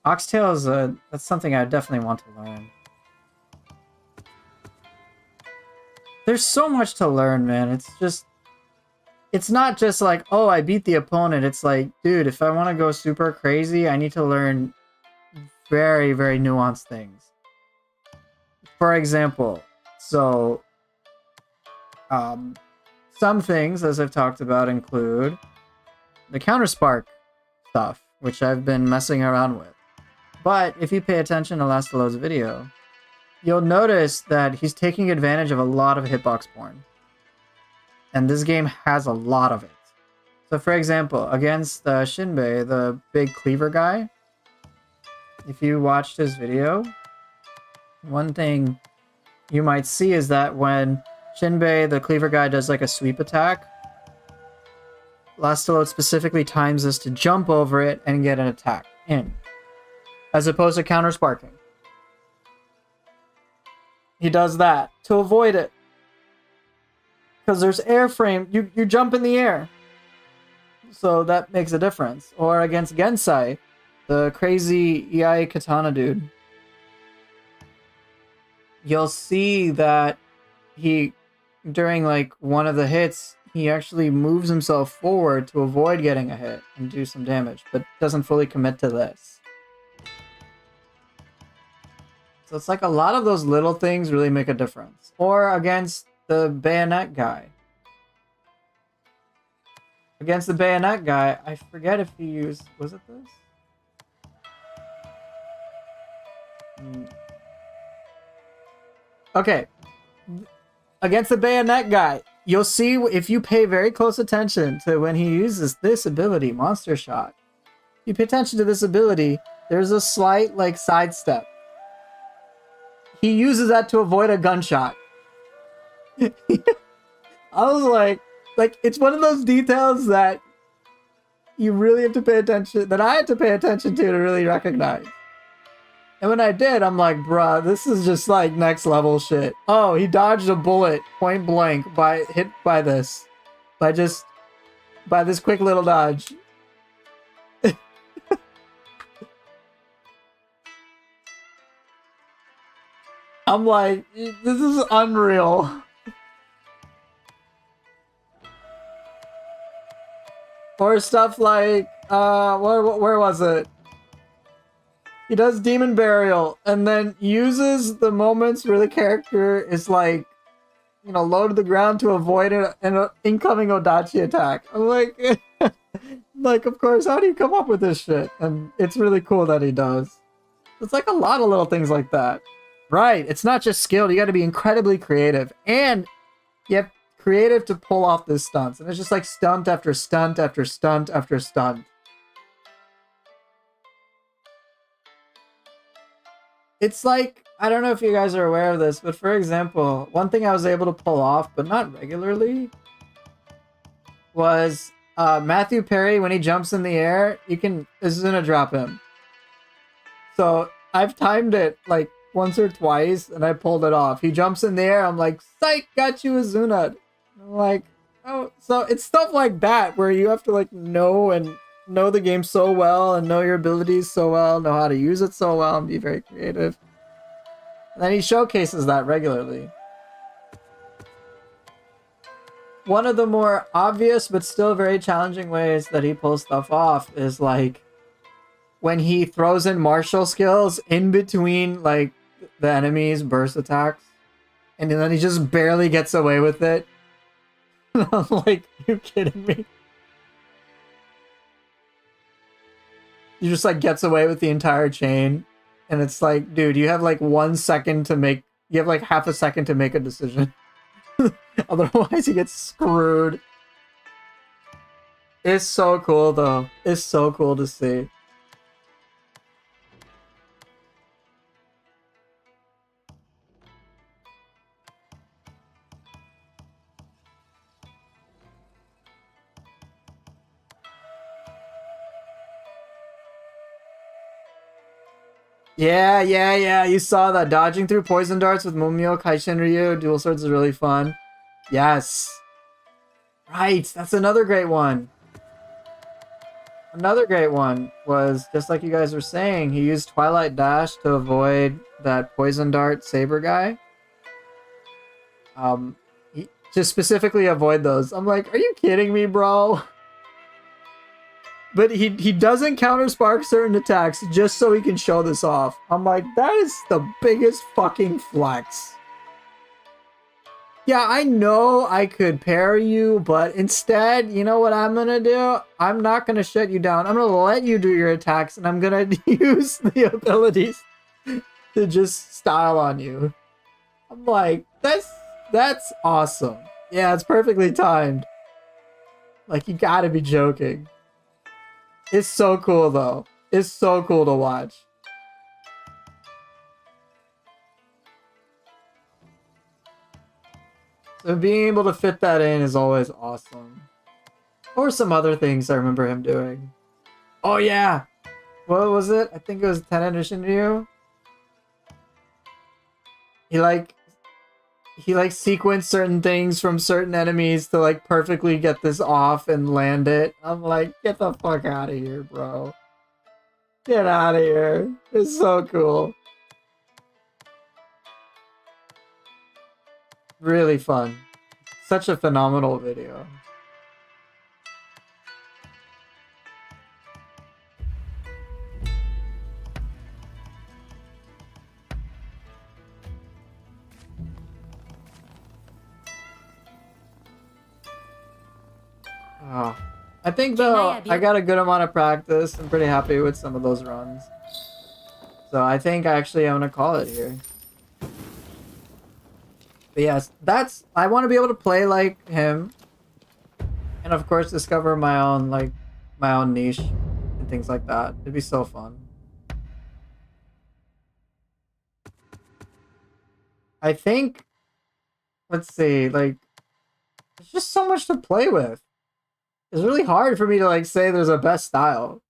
Oxtail is that's something I definitely want to learn. There's so much to learn, man. It's not just like, oh, I beat the opponent. It's like, dude, if I want to go super crazy, I need to learn very, very nuanced things. For example, so some things, as I've talked about, include the Counterspark stuff, which I've been messing around with. But if you pay attention to Lastalo's video, you'll notice that he's taking advantage of a lot of hitbox porn. And this game has a lot of it. So for example, against Shinbei, the big cleaver guy, if you watched his video, one thing you might see is that when Shinbei, the cleaver guy, does like a sweep attack, Lastalo specifically times this to jump over it and get an attack in, as opposed to counter-sparking. He does that to avoid it. Because there's airframe, you jump in the air. So that makes a difference. Or against Gensai, the crazy EI katana dude. You'll see that he, during like one of the hits, he actually moves himself forward to avoid getting a hit and do some damage, but doesn't fully commit to this. So it's like a lot of those little things really make a difference. Or against the bayonet guy. Against the bayonet guy, I forget if he used... Was it this? Okay. Against the bayonet guy, you'll see if you pay very close attention to when he uses this ability, Monster Shot. If you pay attention to this ability, there's a slight like sidestep. He uses that to avoid a gunshot. I was like it's one of those details that you really have to pay attention, that I had to pay attention to really recognize. And when I did, I'm like, bruh, this is just like next level shit. Oh, he dodged a bullet point blank by this quick little dodge. I'm like, this is unreal. Or stuff like, where was it? He does Demon Burial and then uses the moments where the character is like, you know, low to the ground to avoid an incoming Odachi attack. I'm like, like, of course, how do you come up with this shit? And it's really cool that he does. It's like a lot of little things like that. Right, it's not just skilled, you gotta be incredibly creative. And you have creative to pull off these stunts. And it's just like stunt after stunt after stunt after stunt. It's like, I don't know if you guys are aware of this, but for example, one thing I was able to pull off, but not regularly, was Matthew Perry, when he jumps in the air, this is gonna drop him. So I've timed it like once or twice and I pulled it off. He jumps in the air, I'm like, psych, got you, Azuna. I'm like, oh, so it's stuff like that where you have to like know the game so well and know your abilities so well, know how to use it so well and be very creative. And then he showcases that regularly. One of the more obvious but still very challenging ways that he pulls stuff off is like when he throws in martial skills in between like the enemy's burst attacks. And then he just barely gets away with it. I'm like, you kidding me? He just like gets away with the entire chain. And it's like, dude, you have like 1 second to make, you have like half a second to make a decision. Otherwise you get screwed. It's so cool though. It's so cool to see. Yeah. You saw that. Dodging through poison darts with Mumio, Kaishin Ryu, dual swords is really fun. Yes. Right, that's another great one. Another great one was, just like you guys were saying, he used Twilight Dash to avoid that poison dart saber guy. To specifically avoid those. I'm like, are you kidding me, bro? But he doesn't counterspark certain attacks just so he can show this off. I'm like, that is the biggest fucking flex. Yeah, I know I could parry you, but instead, you know what I'm gonna do? I'm not gonna shut you down. I'm gonna let you do your attacks, and I'm gonna use the abilities to just style on you. I'm like, that's awesome. Yeah, it's perfectly timed. Like, you gotta be joking. It's so cool, though. It's so cool to watch. So being able to fit that in is always awesome. Or some other things I remember him doing. Oh, yeah! What was it? I think it was 10 edition Ryu. He sequenced certain things from certain enemies to like perfectly get this off and land it. I'm like, get the fuck out of here, bro. Get out of here. It's so cool. Really fun. Such a phenomenal video. Oh. I think though I got a good amount of practice. I'm pretty happy with some of those runs. So I think actually I'm gonna call it here. But yes, I want to be able to play like him. And of course discover my own niche and things like that. It'd be so fun. I think, let's see, like, there's just so much to play with. It's really hard for me to like say there's a best style.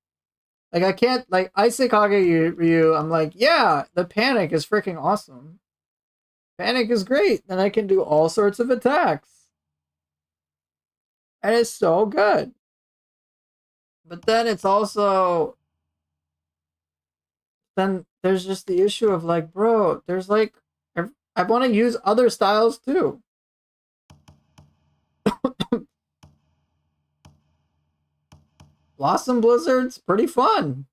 Like I can't like Isekage Ryu, I'm like, yeah, the panic is freaking awesome. Panic is great. Then I can do all sorts of attacks. And it's so good. But then it's also, then there's just the issue of like, bro, there's like I want to use other styles too. Blossom Blizzard's pretty fun.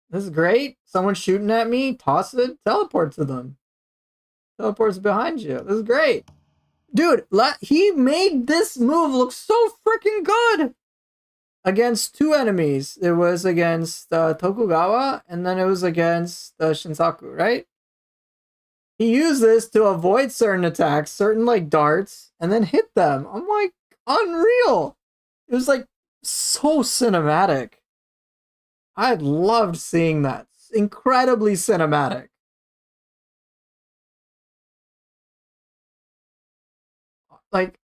This is great. Someone's shooting at me, toss it, teleport to them. Teleports behind you. This is great. Dude, he made this move look so freaking good against two enemies. It was against Tokugawa, and then it was against Shinsaku, right? He used this to avoid certain attacks, certain like darts, and then hit them. I'm like, unreal. It was like so cinematic. I loved seeing that. Incredibly cinematic. Like,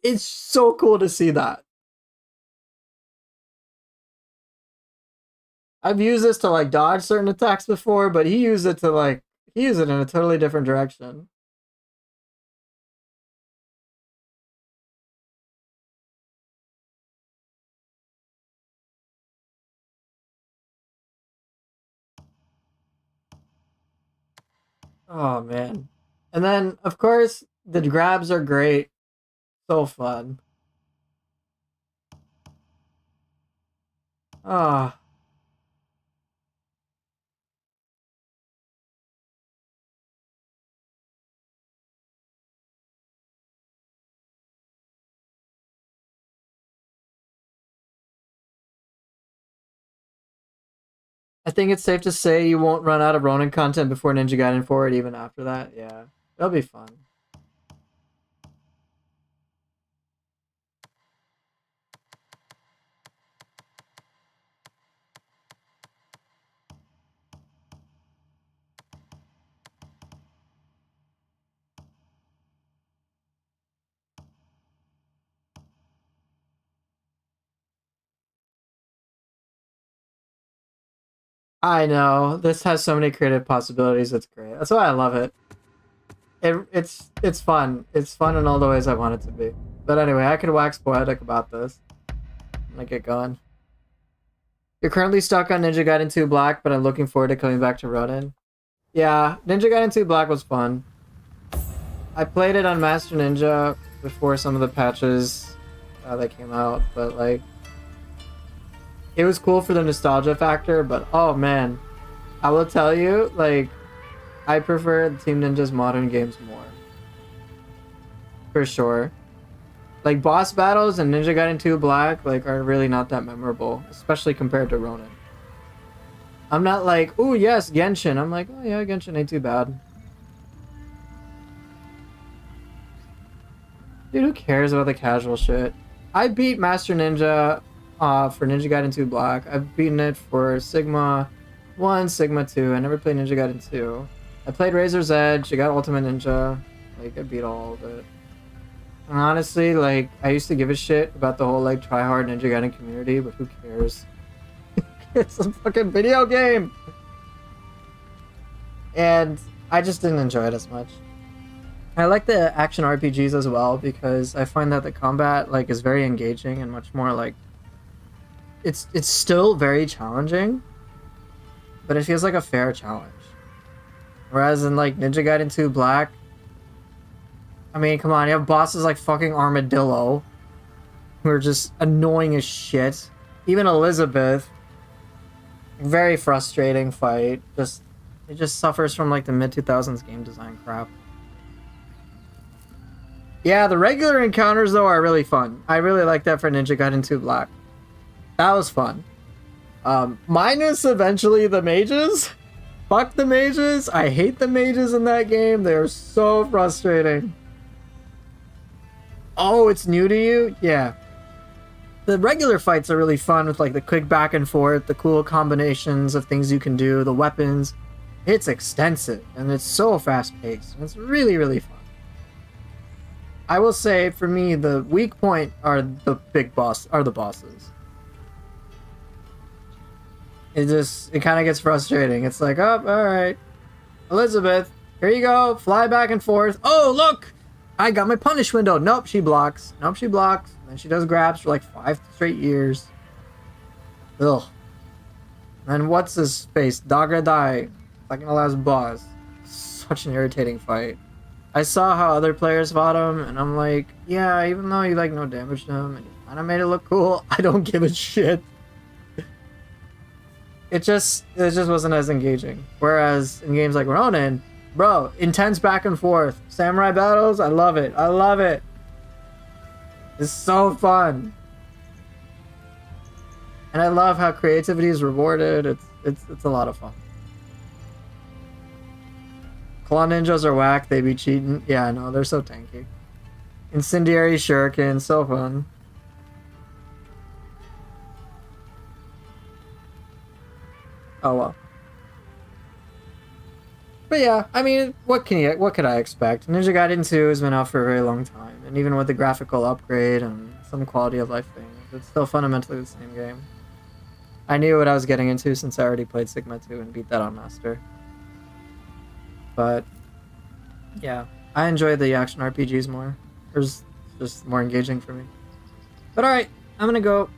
it's so cool to see that. I've used this to like dodge certain attacks before, but he used it in a totally different direction. Oh man. And then of course the grabs are great. So fun. Ah. I think it's safe to say you won't run out of Ronin content before Ninja Gaiden 4 even after that. Yeah. That'll be fun. I know. This has so many creative possibilities. It's great. That's why I love it. It's fun. It's fun in all the ways I want it to be. But anyway, I could wax poetic about this. I'm gonna get going. You're currently stuck on Ninja Gaiden 2 Black, but I'm looking forward to coming back to Ronin. Yeah, Ninja Gaiden 2 Black was fun. I played it on Master Ninja before some of the patches that came out, but like, it was cool for the nostalgia factor, but oh man, I will tell you, like, I prefer Team Ninja's modern games more. For sure. Like, boss battles in Ninja Gaiden 2 Black, like, are really not that memorable, especially compared to Ronin. I'm not like, ooh, yes, Genshin. I'm like, oh yeah, Genshin ain't too bad. Dude, who cares about the casual shit? I beat Master Ninja for Ninja Gaiden 2 Black. I've beaten it for Sigma 1, Sigma 2. I never played Ninja Gaiden 2. I played Razor's Edge. I got Ultimate Ninja. Like, I beat all of it. And honestly, like, I used to give a shit about the whole, like, try-hard Ninja Gaiden community, but who cares? It's a fucking video game! And I just didn't enjoy it as much. I like the action RPGs as well, because I find that the combat, like, is very engaging and much more, like... It's still very challenging, but it feels like a fair challenge. Whereas in, like, Ninja Gaiden 2 Black, I mean, come on, you have bosses like fucking Armadillo, who are just annoying as shit. Even Elizabeth, very frustrating fight. It just suffers from, like, the mid-2000s game design crap. Yeah, the regular encounters, though, are really fun. I really like that for Ninja Gaiden 2 Black. That was fun. Minus eventually the mages. Fuck the mages. I hate the mages in that game. They are so frustrating. Oh, it's new to you? Yeah. The regular fights are really fun with, like, the quick back and forth, the cool combinations of things you can do, the weapons. It's extensive, and it's so fast-paced. It's really, really fun. I will say, for me, the weak point are the bosses. It kind of gets frustrating. It's like, oh, alright. Elizabeth, here you go. Fly back and forth. Oh, look! I got my punish window. Nope, she blocks. Nope, she blocks. And then she does grabs for like 5 straight years. Ugh. And what's his face? Dagradai. Second to last boss. such an irritating fight. I saw how other players fought him, and I'm like, yeah, even though you like no damage to him, and you kind of made it look cool, I don't give a shit. It just wasn't as engaging. Whereas in games like Ronin, bro, intense back and forth, samurai battles, I love it. I love it. It's so fun. And I love how creativity is rewarded. It's a lot of fun. Claw ninjas are whack, they be cheating. Yeah, I know, they're so tanky. Incendiary shuriken, so fun. Oh well. But yeah, I mean, what could I expect? Ninja Gaiden 2 has been out for a very long time, and even with the graphical upgrade and some quality of life things, it's still fundamentally the same game. I knew what I was getting into since I already played Sigma 2 and beat that on Master. But yeah, I enjoy the action RPGs more. There's just more engaging for me. But alright, I'm gonna go.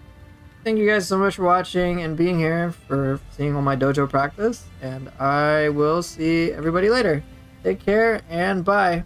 Thank you guys so much for watching and being here, for seeing all my dojo practice, and I will see everybody later. Take care and bye.